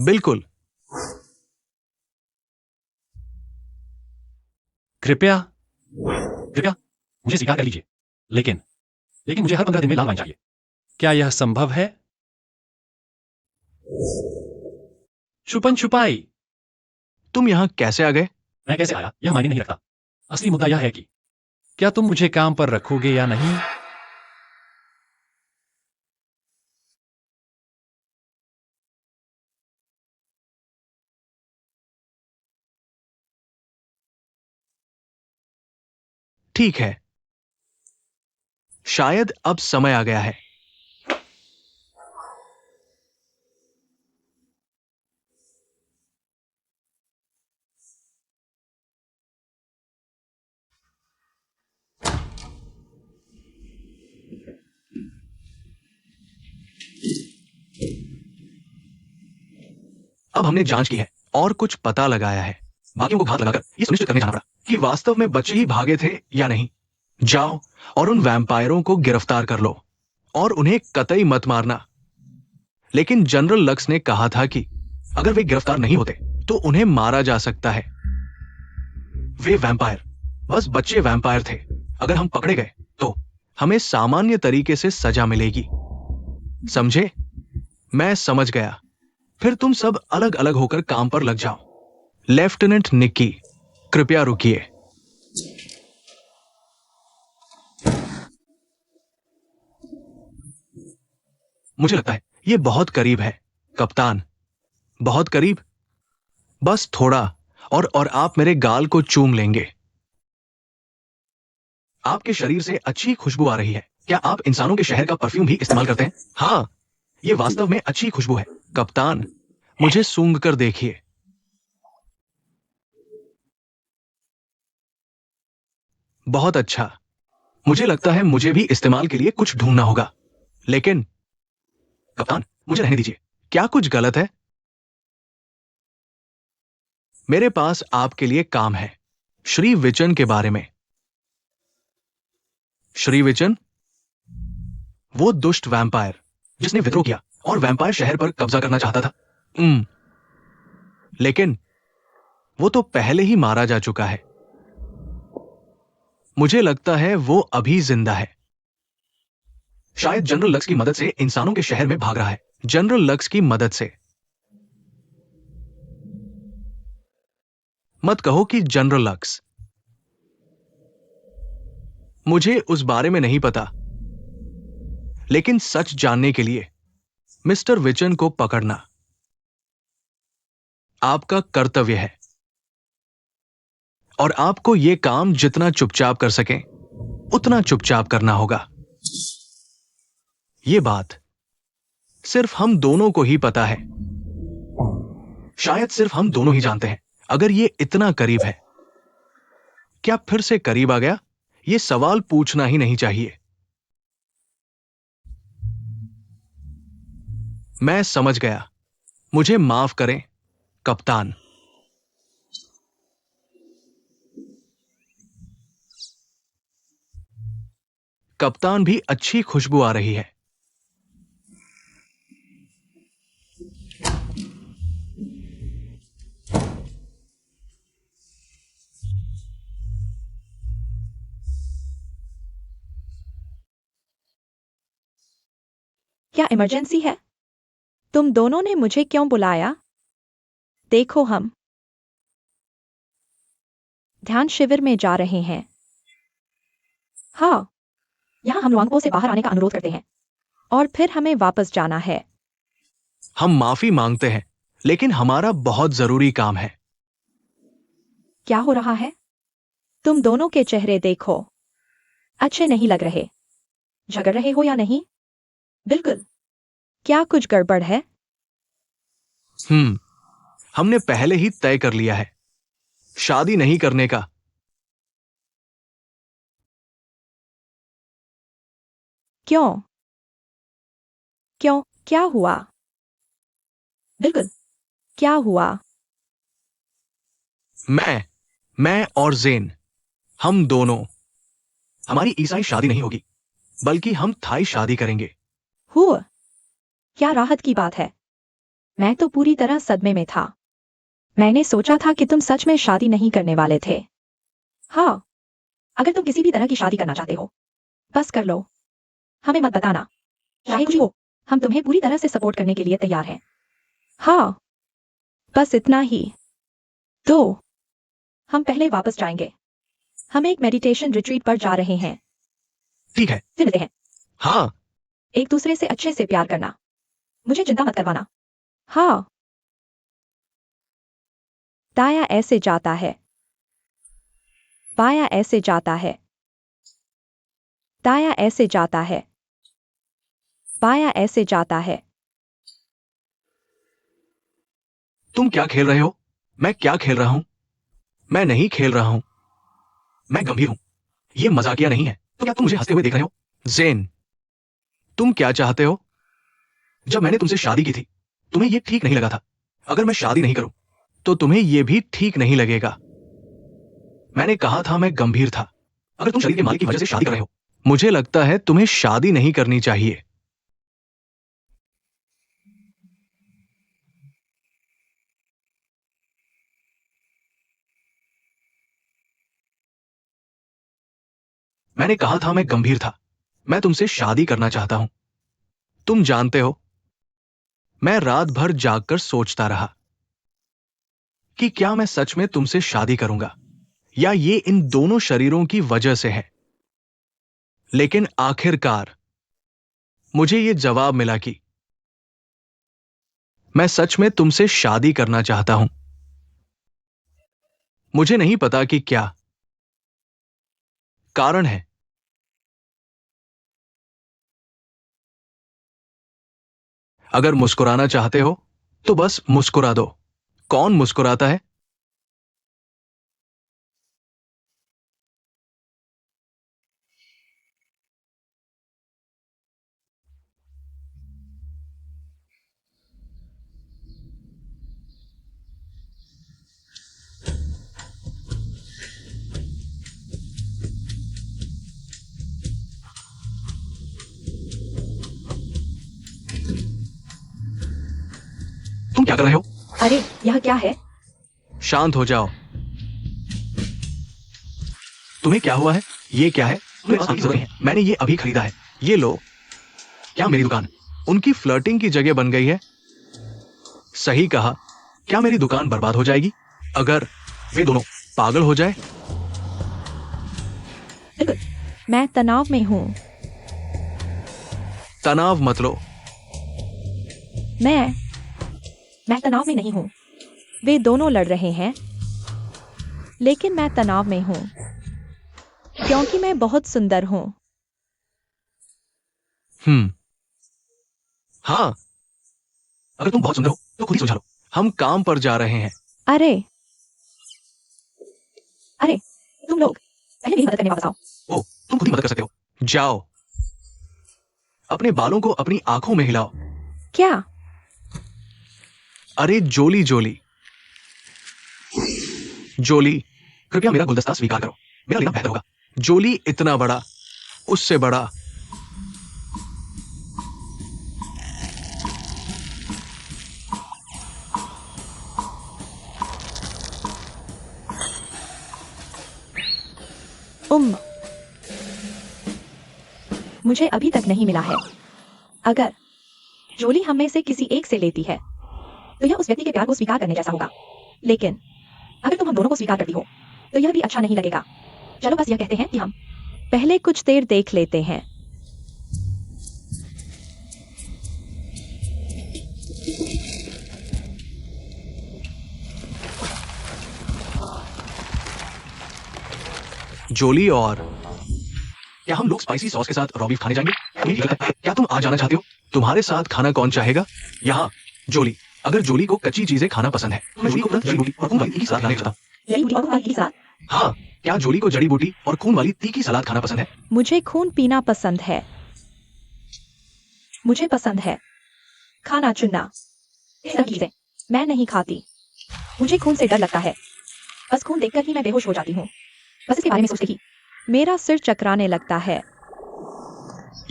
Speaker 1: बिल्कुल।
Speaker 2: कृपया, कृपया मुझे स्वीकार कर लीजिए। लेकिन लेकिन मुझे हर 15 दिन में लाल वाइन चाहिए। क्या यह संभव है? छुपन छुपाई।
Speaker 1: तुम यहां कैसे आ गए?
Speaker 2: मैं कैसे आया यह मायने नहीं रखता। असली मुद्दा यह है कि क्या तुम मुझे काम पर रखोगे या नहीं?
Speaker 1: ठीक है, शायद अब समय आ गया है। अब हमने जांच की है और कुछ पता लगाया है। बाकियों को घात लगाकर यह सुनिश्चित करने जाना पड़ा कि वास्तव में बच्चे ही भागे थे या नहीं। जाओ और उन वैम्पायरों को गिरफ्तार कर लो और उन्हें कतई मत मारना। लेकिन जनरल लक्स ने कहा था कि अगर वे गिरफ्तार नहीं होते तो उन्हें मारा जा सकता है। वे वैम्पायर बस बच्चे वैम्पायर थे। अगर हम पकड़े गए तो हमें सामान्य तरीके से सजा मिलेगी। समझे? मैं समझ गया। फिर तुम सब अलग अलग होकर काम पर लग जाओ। लेफ्टिनेंट निक्की, कृपया रुकिए। मुझे लगता है यह बहुत करीब है, कप्तान। बहुत करीब। बस थोड़ा और आप मेरे गाल को चूम लेंगे। आपके शरीर से अच्छी खुशबू आ रही है। क्या आप इंसानों के शहर का परफ्यूम भी इस्तेमाल करते हैं? हाँ, यह वास्तव में अच्छी खुशबू है। कप्तान, मुझे सूंघ कर देखिए। बहुत अच्छा। मुझे लगता है मुझे भी इस्तेमाल के लिए कुछ ढूंढना होगा। लेकिन कप्तान, मुझे रहने दीजिए। क्या कुछ गलत है? मेरे पास आपके लिए काम है, श्री विचन के बारे में। श्री विचन, वो दुष्ट वैम्पायर जिसने विद्रोह किया और वैम्पायर शहर पर कब्जा करना चाहता था। लेकिन वो तो पहले ही मारा जा चुका है। मुझे लगता है वो अभी जिंदा है। शायद जनरल लक्स की मदद से इंसानों के शहर में भाग रहा है। जनरल लक्स की मदद से। मत कहो कि जनरल लक्स। मुझे उस बारे में नहीं पता। लेकिन सच जानने के लिए मिस्टर विचन को पकड़ना आपका कर्तव्य है। और आपको यह काम जितना चुपचाप कर सकें उतना चुपचाप करना होगा। यह बात सिर्फ हम दोनों को ही पता है। शायद सिर्फ हम दोनों ही जानते हैं। अगर यह इतना करीब है, क्या फिर से करीब आ गया? यह सवाल पूछना ही नहीं चाहिए। मैं समझ गया। मुझे माफ करें, कप्तान। कप्तान भी अच्छी खुशबू आ रही है।
Speaker 3: क्या इमरजेंसी है? तुम दोनों ने मुझे क्यों बुलाया? देखो, हम ध्यान शिविर में जा रहे हैं। हाँ, यहां हम लुआंगपो से बाहर आने का अनुरोध करते हैं और फिर हमें वापस जाना है।
Speaker 1: हम माफी मांगते हैं, लेकिन हमारा बहुत जरूरी काम है।
Speaker 3: क्या हो रहा है? तुम दोनों के चेहरे देखो, अच्छे नहीं लग रहे। झगड़ रहे हो या नहीं? बिल्कुल। क्या कुछ गड़बड़ है?
Speaker 1: हमने पहले ही तय कर लिया है, शादी नहीं करने का।
Speaker 3: क्यों? क्यों? क्या हुआ? बिल्कुल, क्या हुआ?
Speaker 1: मैं और जेन, हम दोनों, हमारी ईसाई शादी नहीं होगी, बल्कि हम थाई शादी करेंगे।
Speaker 3: हुआ? क्या राहत की बात है। मैं तो पूरी तरह सदमे में था। मैंने सोचा था कि तुम सच में शादी नहीं करने वाले थे। हाँ, अगर तुम किसी भी तरह की शादी करना चाहते हो, बस कर लो। हमें मत बताना, चाहे कुछ हो, हम तुम्हें पूरी तरह से सपोर्ट करने के लिए तैयार हैं। हाँ, बस इतना ही। तो हम पहले वापस जाएंगे। हम एक मेडिटेशन रिट्रीट पर जा रहे हैं।
Speaker 1: ठीक है।
Speaker 3: फिर मिलते हैं।
Speaker 1: हाँ।
Speaker 3: एक दूसरे से अच्छे से प्यार करना, मुझे चिंता मत करवाना। हाँ। दाया ऐसे जाता है, बाया ऐसे जाता है, दाया ऐसे जाता है, बाया ऐसे जाता है।
Speaker 1: तुम क्या खेल रहे हो? मैं क्या खेल रहा हूं? मैं नहीं खेल रहा हूं। मैं गंभीर हूं। ये मजाकिया नहीं है। तो क्या तुम मुझे हंसते हुए देख रहे हो? जेन, तुम क्या चाहते हो? जब मैंने तुमसे शादी की थी, तुम्हें ये ठीक नहीं लगा था। अगर मैं शादी नहीं करूं, तो तुम्हें ये भी ठीक नहीं लगेगा। मैंने कहा था मैं गंभीर था। अगर तुम शरीर के मालिक की वजह से शादी कर रहे हो, मुझे लगता है तुम्हें शादी नहीं करनी चाहिए। मैंने कहा था मैं गंभीर था। मैं तुमसे शादी करना चाहता हूं। तुम जानते हो, मैं रात भर जागकर सोचता रहा कि क्या मैं सच में तुमसे शादी करूंगा, या ये इन दोनों शरीरों की वजह से है। लेकिन आखिरकार मुझे ये जवाब मिला कि मैं सच में तुमसे शादी करना चाहता हूं। मुझे नहीं पता कि क्या कारण है। अगर मुस्कुराना चाहते हो, तो बस मुस्कुरा दो। कौन मुस्कुराता है? तुम क्या कर रहे हो?
Speaker 3: अरे, यह क्या है?
Speaker 1: शांत हो जाओ। तुम्हें क्या हुआ है? ये क्या है? तुम्हें आंसर की जरूरत नहीं है। मैंने ये अभी खरीदा है। ये लो। क्या मेरी दुकान उनकी फ्लर्टिंग की जगह बन गई है? सही कहा। क्या मेरी दुकान बर्बाद हो जाएगी अगर वे दोनों पागल हो जाए?
Speaker 3: बिल्कुल, मैं तनाव में हूँ।
Speaker 1: तनाव मत लो।
Speaker 3: मैं तनाव में नहीं हूँ। वे दोनों लड़ रहे हैं, लेकिन मैं तनाव में हूँ क्योंकि मैं बहुत सुंदर हूँ।
Speaker 1: हाँ, अगर तुम बहुत सुंदर हो तो खुद ही सुलझा लो। हम काम पर जा रहे हैं।
Speaker 3: अरे, अरे, तुम लोग पहले मेरी मदद करने वापस आओ।
Speaker 1: ओ, तुम खुद ही मदद कर सकते हो। जाओ। अपने बालों को अपनी आंखों में हिलाओ।
Speaker 3: क्या?
Speaker 1: अरे जोली जोली जोली, कृपया मेरा गुलदस्ता स्वीकार करो। मेरा लेना बेहतर होगा। जोली इतना बड़ा, उससे बड़ा।
Speaker 3: उम, मुझे अभी तक नहीं मिला है। अगर जोली हम में से किसी एक से लेती है, तो यह उस व्यक्ति के प्यार को स्वीकार करने जैसा होगा। लेकिन अगर तुम हम दोनों को स्वीकार करती हो, तो यह भी अच्छा नहीं लगेगा। चलो बस यह कहते हैं कि हम पहले कुछ देर देख लेते हैं।
Speaker 1: जोली, और क्या हम लोग स्पाइसी सॉस के साथ रॉबीफ खाने जाएंगे? तुम्हें ठीक लगता है? क्या तुम आज जाना चाहते हो? तुम्हारे साथ खाना कौन चाहेगा? यहाँ जोली। अगर जोली को कच्ची चीजें खाना पसंद है, मैं जोली को तुरंत जड़ी बूटी और खून वाली तीखी सलाद खाने चाहता हूँ।
Speaker 3: जड़ी बूटी और खून वाली तीखी सलाद?
Speaker 1: हाँ, क्या जोली को जड़ी बूटी और खून वाली तीखी सलाद खाना पसंद है?
Speaker 3: मुझे खून पीना पसंद है। मुझे पसंद है खाना चुनना। इस तरह की चीजें मैं नहीं खाती। मुझे खून से डर लगता है। बस खून देखकर ही मैं बेहोश हो जाती हूँ। बस इसके बारे में सोचते ही मेरा सिर चकराने लगता है।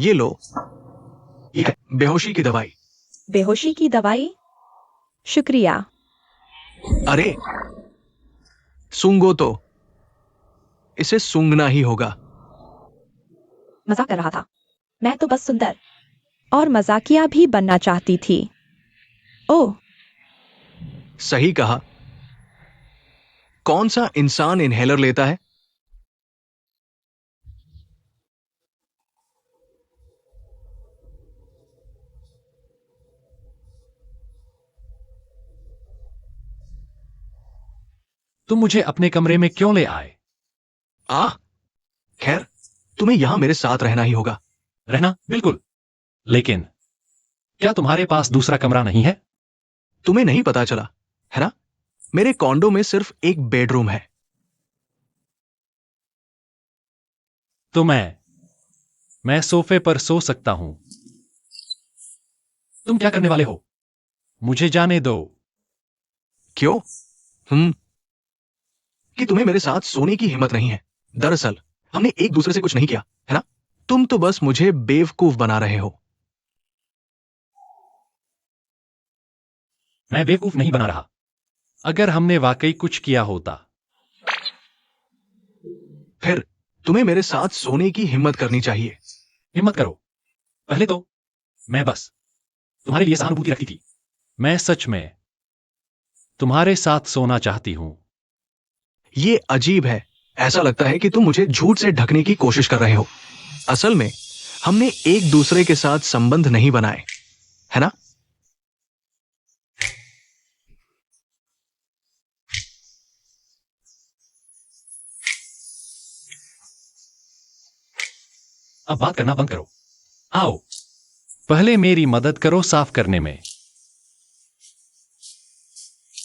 Speaker 1: ये लो, ये है बेहोशी की दवाई।
Speaker 3: बेहोशी की दवाई? शुक्रिया।
Speaker 1: अरे सूंघो तो। इसे सूंघना ही होगा।
Speaker 3: मजाक कर रहा था। मैं तो बस सुंदर और मजाकिया भी बनना चाहती थी। ओह,
Speaker 1: सही कहा। कौन सा इंसान इनहेलर लेता है?
Speaker 2: तुम मुझे अपने कमरे में क्यों ले आए?
Speaker 1: आह, खैर, तुम्हें यहां मेरे साथ रहना ही होगा।
Speaker 2: रहना? बिल्कुल। लेकिन क्या तुम्हारे पास दूसरा कमरा नहीं है?
Speaker 1: तुम्हें नहीं पता चला, है ना? मेरे कॉन्डो में सिर्फ एक बेडरूम है।
Speaker 2: तो मैं सोफे पर सो सकता हूं। तुम क्या करने वाले हो? मुझे जाने दो।
Speaker 1: क्यों? कि तुम्हें मेरे साथ सोने की हिम्मत नहीं है। दरअसल हमने एक दूसरे से कुछ नहीं किया, है ना? तुम तो बस मुझे बेवकूफ बना रहे हो।
Speaker 2: मैं बेवकूफ नहीं बना रहा। अगर हमने वाकई कुछ किया होता।
Speaker 1: फिर तुम्हें मेरे साथ सोने की हिम्मत करनी चाहिए।
Speaker 2: हिम्मत करो। पहले तो मैं बस तुम्हारे लिए सहानुभूति रखती थी। मैं सच में तुम्हारे साथ सोना चाहती हूं।
Speaker 1: ये अजीब है। ऐसा लगता है कि तुम मुझे झूठ से ढकने की कोशिश कर रहे हो। असल में हमने एक दूसरे के साथ संबंध नहीं बनाए, है ना?
Speaker 2: अब बात करना बंद करो। आओ, पहले मेरी मदद करो साफ करने में।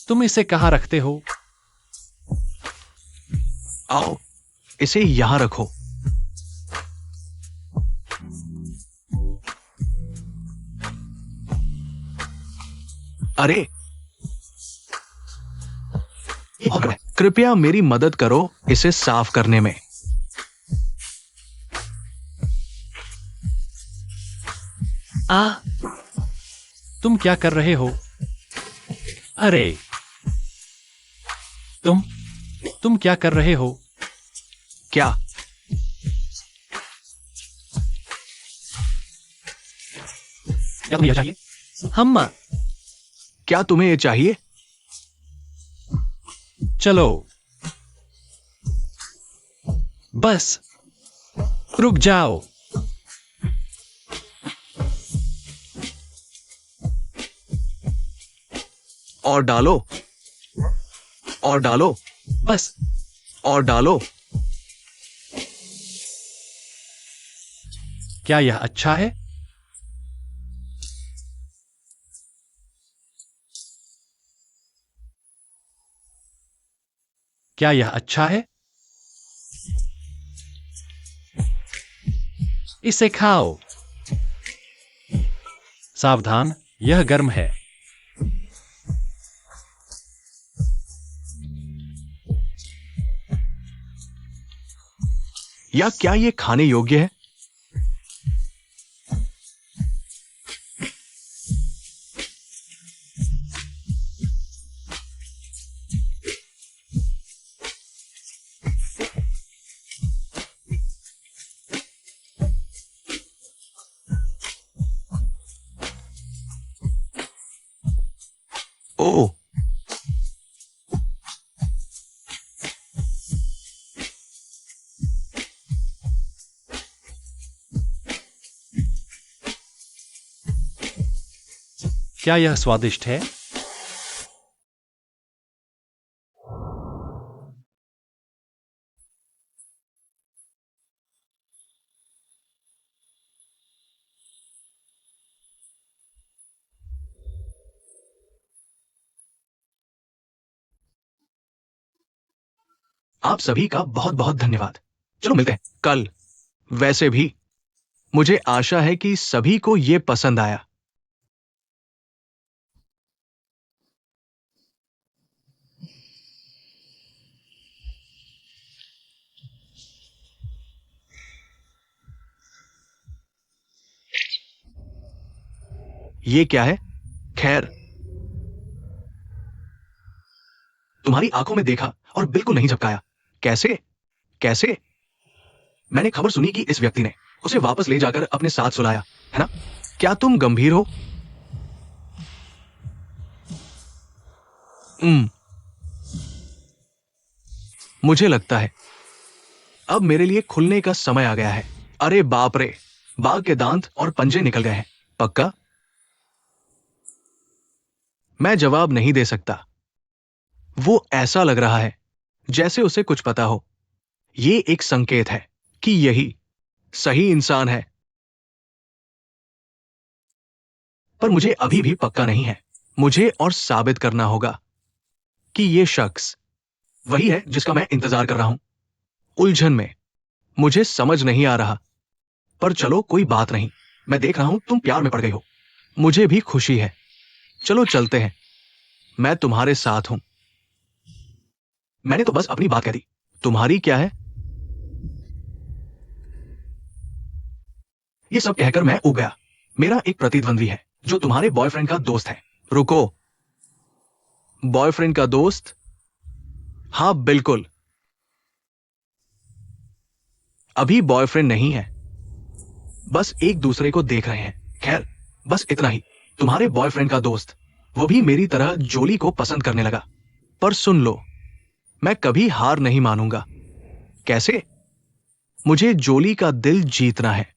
Speaker 2: तुम इसे कहां रखते हो?
Speaker 1: आओ, इसे यहां रखो। अरे, कृपया मेरी मदद करो इसे साफ करने में।
Speaker 2: तुम क्या कर रहे हो? अरे, तुम क्या कर रहे हो?
Speaker 1: क्या?
Speaker 2: क्या तुम्हें यह चाहिए? हम
Speaker 1: क्या तुम्हें ये चाहिए?
Speaker 2: चलो, बस रुक जाओ।
Speaker 1: और डालो, और डालो,
Speaker 2: बस
Speaker 1: और डालो।
Speaker 2: क्या यह अच्छा है? क्या यह अच्छा है? इसे खाओ। सावधान, यह गर्म है।
Speaker 1: या क्या ये खाने योग्य है? ओह,
Speaker 2: क्या यह स्वादिष्ट है?
Speaker 1: आप सभी का बहुत बहुत धन्यवाद। चलो मिलते हैं कल। वैसे भी मुझे आशा है कि सभी को यह पसंद आया। ये क्या है? खैर, तुम्हारी आंखों में देखा और बिल्कुल नहीं झपकाया। कैसे? कैसे? मैंने खबर सुनी कि इस व्यक्ति ने उसे वापस ले जाकर अपने साथ सुलाया, है ना? क्या तुम गंभीर हो? मुझे लगता है अब मेरे लिए खुलने का समय आ गया है। अरे बाप रे, बाघ के दांत और पंजे निकल गए हैं। पक्का? मैं जवाब नहीं दे सकता। वो ऐसा लग रहा है जैसे उसे कुछ पता हो। ये एक संकेत है कि यही सही इंसान है, पर मुझे अभी भी पक्का नहीं है। मुझे और साबित करना होगा कि ये शख्स वही है जिसका मैं इंतजार कर रहा हूं। उलझन में मुझे समझ नहीं आ रहा, पर चलो कोई बात नहीं। मैं देख रहा हूं तुम प्यार में पड़ गई हो। मुझे भी खुशी है। चलो चलते हैं, मैं तुम्हारे साथ हूं। मैंने तो बस अपनी बात कह दी। तुम्हारी क्या है? ये सब कहकर मैं उब गया। मेरा एक प्रतिद्वंद्वी है जो तुम्हारे बॉयफ्रेंड का दोस्त है। रुको, बॉयफ्रेंड का दोस्त? हाँ बिल्कुल, अभी बॉयफ्रेंड नहीं है, बस एक दूसरे को देख रहे हैं। खैर, बस इतना ही। तुम्हारे बॉयफ्रेंड का दोस्त, वो भी मेरी तरह जोली को पसंद करने लगा। पर सुन लो, मैं कभी हार नहीं मानूंगा। कैसे? मुझे जोली का दिल जीतना है।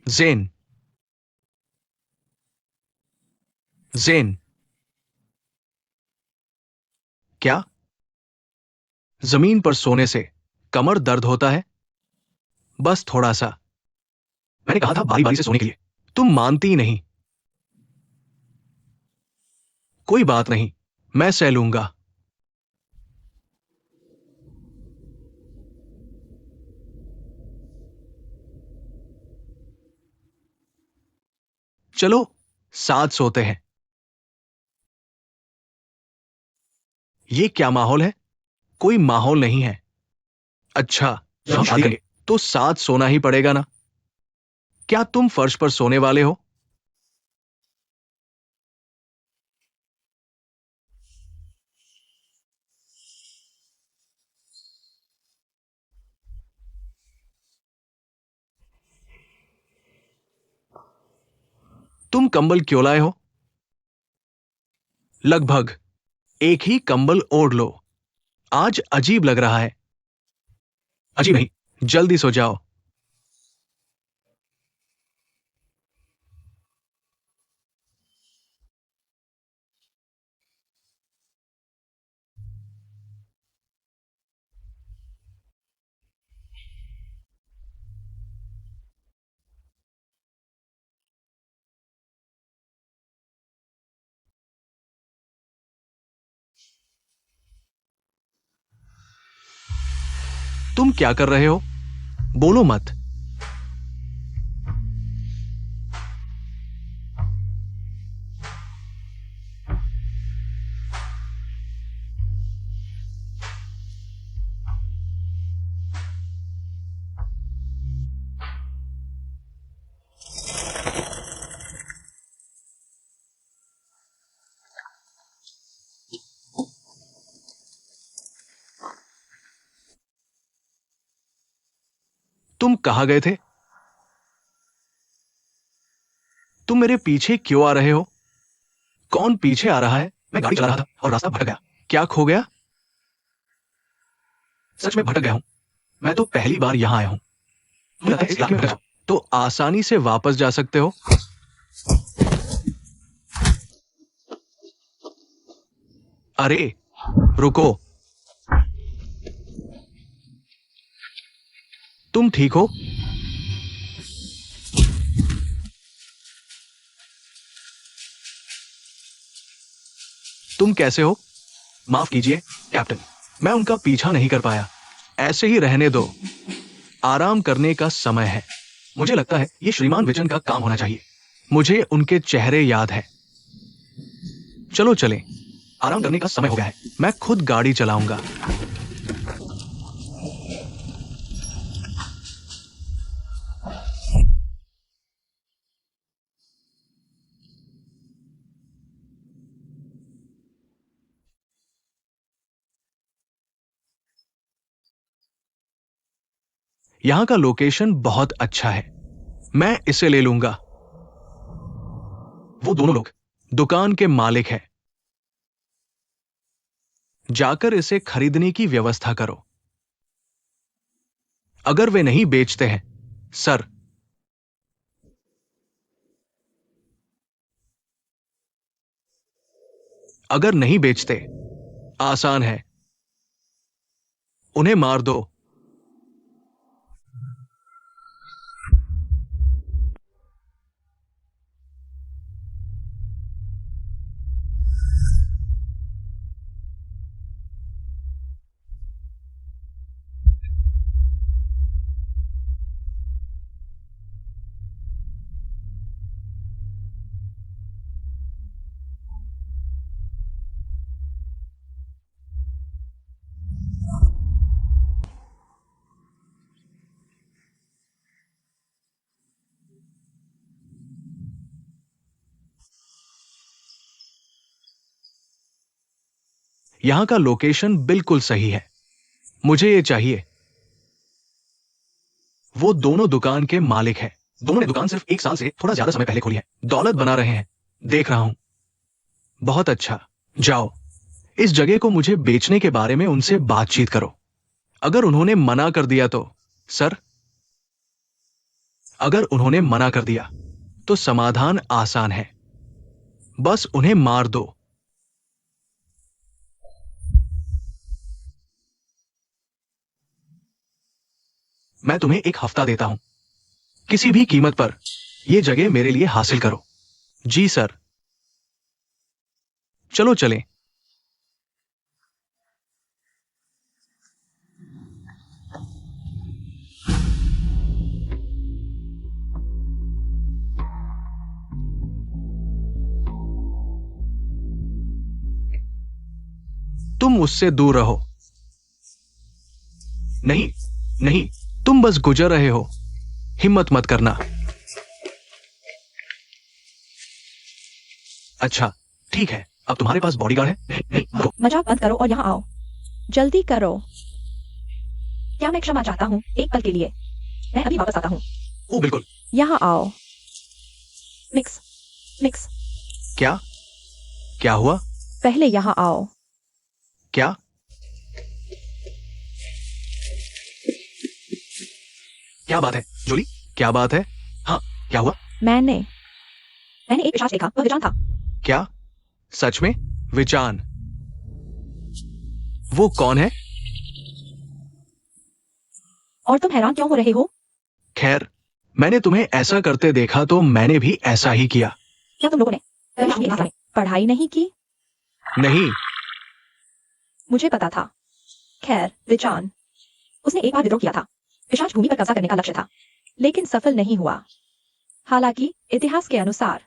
Speaker 1: जेन, जेन, क्या जमीन पर सोने से कमर दर्द होता है? बस थोड़ा सा। मैंने कहा था बारी बारी से सोने के लिए। तुम मानती ही नहीं। कोई बात नहीं, मैं सह लूंगा। चलो साथ सोते हैं। ये क्या माहौल है? कोई माहौल नहीं है। अच्छा, जब हम शादी करेंगे तो साथ सोना ही पड़ेगा ना? क्या तुम फर्श पर सोने वाले हो? तुम कंबल क्यों लाए हो? लगभग एक ही कंबल ओढ़ लो। आज अजीब लग रहा है। अजीब नहीं, जल्दी सो जाओ। तुम क्या कर रहे हो? बोलो मत। तुम कहां गए थे? तुम मेरे पीछे क्यों आ रहे हो? कौन पीछे आ रहा है? मैं गाड़ी चला रहा था और रास्ता भटक गया। क्या खो गया? सच में भटक गया हूं। मैं तो पहली बार यहां आया हूं। मुझे लगता है इस इलाके में भटक जाओ तो आसानी से वापस जा सकते हो। अरे रुको, तुम ठीक हो? तुम कैसे हो? माफ कीजिए कैप्टन, मैं उनका पीछा नहीं कर पाया। ऐसे ही रहने दो, आराम करने का समय है। मुझे लगता है ये श्रीमान विजन का काम होना चाहिए। मुझे उनके चेहरे याद है। चलो चलें, आराम करने का समय हो गया है। मैं खुद गाड़ी चलाऊंगा। यहां का लोकेशन बहुत अच्छा है, मैं इसे ले लूंगा। वो दोनों लोग दुकान के मालिक हैं। जाकर इसे खरीदने की व्यवस्था करो। अगर वे नहीं बेचते हैं, सर, अगर नहीं बेचते, आसान है, उन्हें मार दो। यहां का लोकेशन बिल्कुल सही है, मुझे ये चाहिए। वो दोनों दुकान के मालिक हैं। दोनों ने दुकान सिर्फ 1 साल से थोड़ा ज्यादा समय पहले खोली है। दौलत बना रहे हैं, देख रहा हूं। बहुत अच्छा, जाओ, इस जगह को मुझे बेचने के बारे में उनसे बातचीत करो। अगर उन्होंने मना कर दिया तो, सर, अगर उन्होंने मना कर दिया तो समाधान आसान है, बस उन्हें मार दो। मैं तुम्हें 1 हफ्ता देता हूं, किसी भी कीमत पर यह जगह मेरे लिए हासिल करो। जी सर, चलो चलें। तुम उससे दूर रहो। नहीं नहीं, तुम बस गुजर रहे हो, हिम्मत मत करना। अच्छा, ठीक है, अब तुम्हारे पास बॉडीगार्ड है? नहीं,
Speaker 3: मजाक बंद करो और यहाँ आओ, जल्दी करो। क्या मैं क्षमा चाहता हूँ? एक पल के लिए, मैं अभी वापस आता हूँ।
Speaker 1: ओ बिल्कुल।
Speaker 3: यहाँ आओ। मिक्स मिक्स,
Speaker 1: क्या क्या हुआ?
Speaker 3: पहले यहाँ आओ।
Speaker 1: क्या? क्या बात है जूली, क्या बात है? हाँ, क्या हुआ?
Speaker 3: मैंने एक पिशाच देखा, वह विजान था।
Speaker 1: क्या? सच में? विचान? वो कौन है?
Speaker 3: और तुम हैरान क्यों हो रहे हो?
Speaker 1: खैर, मैंने तुम्हें ऐसा करते देखा तो मैंने भी ऐसा ही किया।
Speaker 3: क्या तुम लोगों ने पढ़ाई नहीं की?
Speaker 1: नहीं।
Speaker 3: मुझे पता था। खैर, विचान, उसने एक बार विद्रोह किया था। पिशाच भूमि पर कब्जा करने का लक्ष्य था, लेकिन सफल नहीं हुआ। हालांकि इतिहास के अनुसार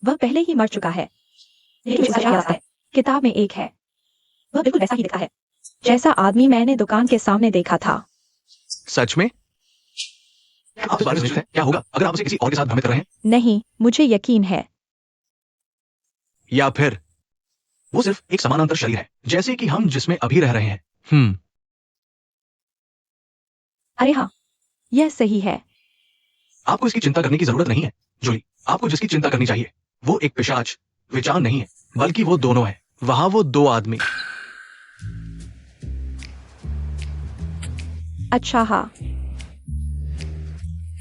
Speaker 3: वह पहले ही मर चुका है। लेकिन जो सच्चाई है, किताब में एक है, वह बिल्कुल वैसा ही दिखता है जैसा आदमी मैंने दुकान के सामने देखा था।
Speaker 1: सच में? आप इस बारे में सोचते हैं क्या होगा अगर आप उसे किसी और के साथ भ्रमित कर रहे हैं?
Speaker 3: नहीं, मुझे यकीन है।
Speaker 1: या फिर वो सिर्फ एक समानांतर शरीर है, जैसे कि हम जिसमें अभी रह रहे हैं।
Speaker 3: अरे हाँ, यह सही है।
Speaker 1: आपको इसकी चिंता करने की जरूरत नहीं है जूली। आपको जिसकी चिंता करनी चाहिए वो एक पिशाच विचार नहीं है, बल्कि वो दोनों है। वहां वो 2 आदमी।
Speaker 3: अच्छा हाँ,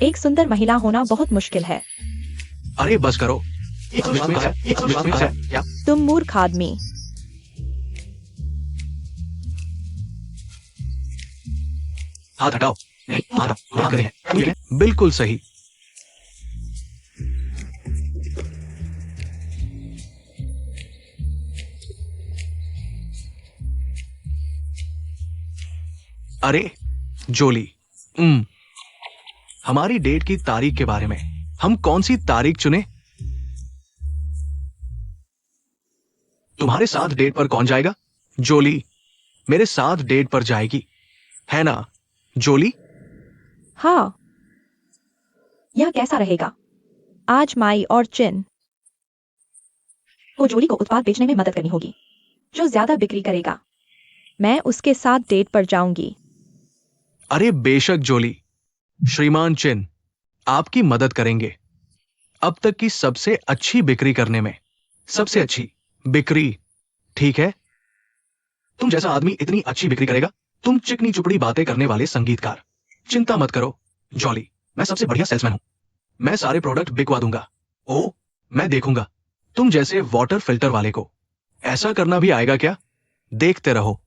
Speaker 3: एक सुंदर महिला होना बहुत मुश्किल है।
Speaker 1: अरे बस करो। क्या?
Speaker 3: तुम मूर्ख आदमी।
Speaker 1: हाथ हटाओ। हाथ हटाओ। ठीक है? बिल्कुल सही। अरे जोली, हमारी डेट की तारीख के बारे में, हम कौन सी तारीख चुने? तुम्हारे साथ डेट पर कौन जाएगा? जोली मेरे साथ डेट पर जाएगी, है ना जोली?
Speaker 3: हाँ। यह कैसा रहेगा? आज माई और चिन को जोली को उत्पाद बेचने में मदद करनी होगी, जो ज्यादा बिक्री करेगा। मैं उसके साथ डेट पर जाऊंगी।
Speaker 1: अरे बेशक जोली, श्रीमान चिन आपकी मदद करेंगे। अब तक की सबसे अच्छी बिक्री करने में, सबसे अच्छी बिक्री, ठीक है? तुम जैसा आदमी इतनी अच्छी बिक्री करेगा, तुम चिकनी चुपड़ी बातें करने वाले संगीतकार। चिंता मत करो जॉली, मैं सबसे बढ़िया सेल्समैन हूं। मैं सारे प्रोडक्ट बिकवा दूंगा। ओ, मैं देखूंगा तुम जैसे वाटर फिल्टर वाले को ऐसा करना भी आएगा क्या? देखते रहो।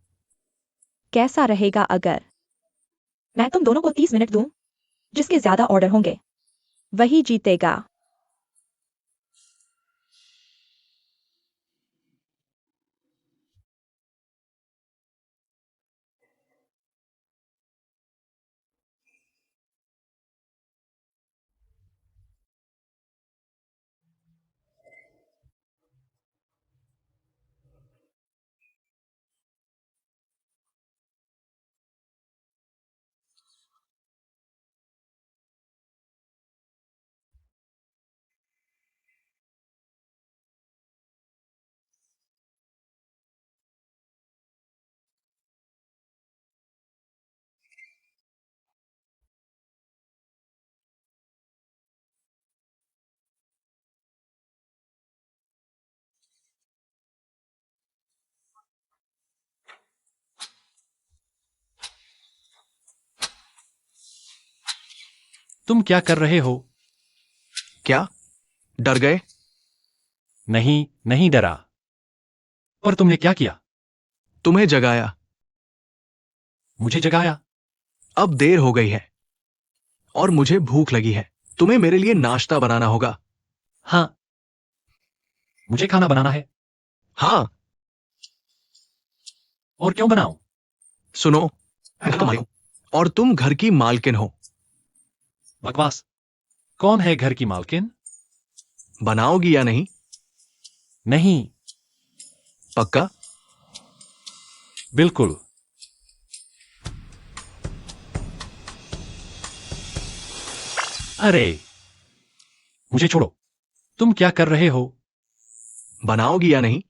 Speaker 3: कैसा रहेगा अगर मैं तुम दोनों को 30 मिनट दूं? जिसके ज्यादा ऑर्डर होंगे वही जीतेगा।
Speaker 2: तुम क्या कर रहे हो?
Speaker 1: क्या डर गए?
Speaker 2: नहीं, नहीं डरा। पर तुमने क्या किया?
Speaker 1: तुम्हें जगाया।
Speaker 2: मुझे जगाया?
Speaker 1: अब देर हो गई है और मुझे भूख लगी है। तुम्हें मेरे लिए नाश्ता बनाना होगा।
Speaker 2: हाँ, मुझे खाना बनाना है।
Speaker 1: हाँ।
Speaker 2: और क्यों बनाऊं?
Speaker 1: सुनो, मैं तुम्हारी हूं और तुम घर की मालकिन हो।
Speaker 2: बकवास। कौन है घर की मालकिन?
Speaker 1: बनाओगी या नहीं?
Speaker 2: नहीं।
Speaker 1: पक्का?
Speaker 2: बिल्कुल। अरे, मुझे छोड़ो। तुम क्या कर रहे हो?
Speaker 1: बनाओगी या नहीं?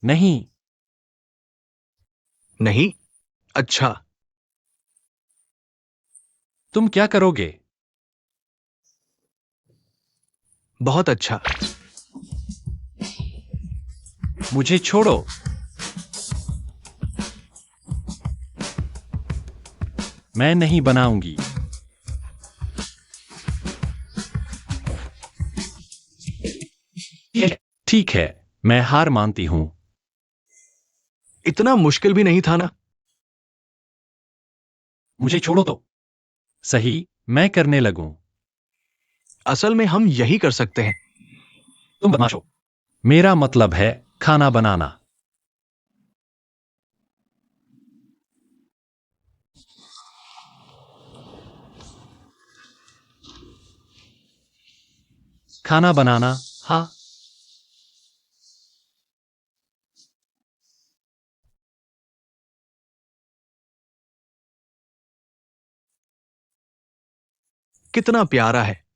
Speaker 2: नहीं।
Speaker 1: नहीं। अच्छा।
Speaker 2: तुम क्या करोगे?
Speaker 1: बहुत अच्छा।
Speaker 2: मुझे छोड़ो। मैं नहीं बनाऊंगी। ठीक है, मैं हार मानती हूं।
Speaker 1: इतना मुश्किल भी नहीं था ना।
Speaker 2: मुझे छोड़ो तो सही, मैं करने लगूं।
Speaker 1: असल में हम यही कर सकते हैं।
Speaker 2: तुम बदमाश हो। मेरा मतलब है खाना बनाना। खाना बनाना, हाँ।
Speaker 1: कितना प्यारा है।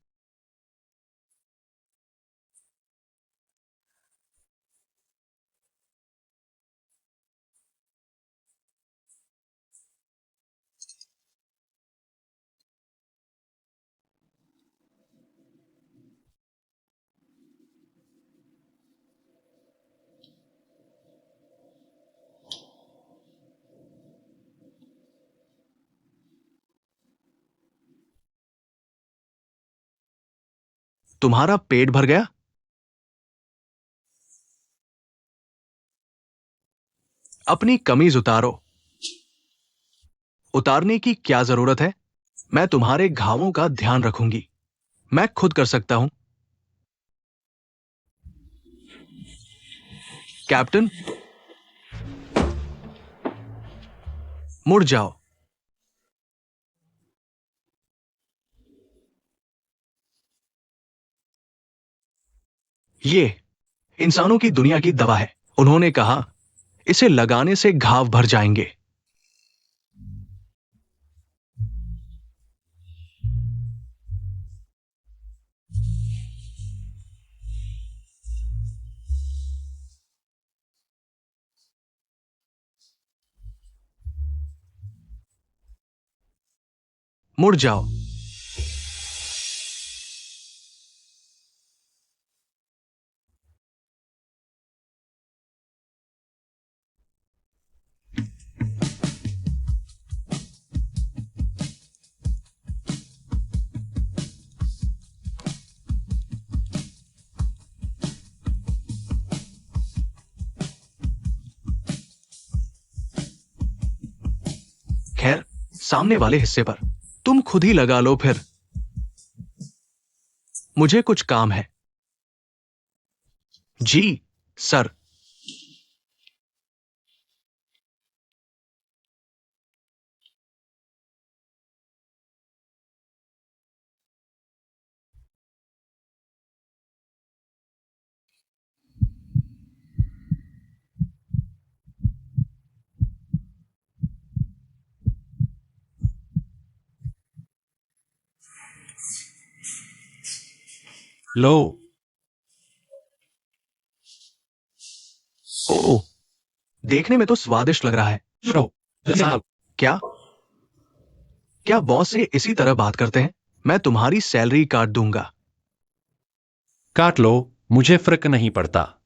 Speaker 1: तुम्हारा पेट भर गया? अपनी कमीज उतारो। उतारने की क्या जरूरत है? मैं तुम्हारे घावों का ध्यान रखूंगी। मैं खुद कर सकता हूं। कैप्टन, मुड़ जाओ। ये इंसानों की दुनिया की दवा है। उन्होंने कहा इसे लगाने से घाव भर जाएंगे। मुड़ जाओ। खैर, सामने वाले हिस्से पर तुम खुद ही लगा लो फिर। मुझे कुछ काम है। जी सर।
Speaker 2: लो।
Speaker 1: ओह, देखने में तो स्वादिष्ट लग रहा है।
Speaker 2: लो, जल्दी आओ।
Speaker 1: क्या क्या बॉस से इसी तरह बात करते हैं? मैं तुम्हारी सैलरी काट दूंगा।
Speaker 2: काट लो, मुझे फर्क नहीं पड़ता।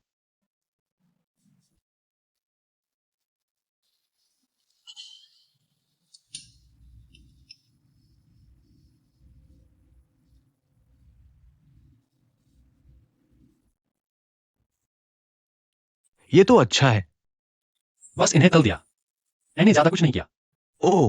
Speaker 1: ये तो अच्छा है।
Speaker 2: बस इन्हें तल दिया। मैंने ज्यादा कुछ नहीं किया।
Speaker 1: ओह,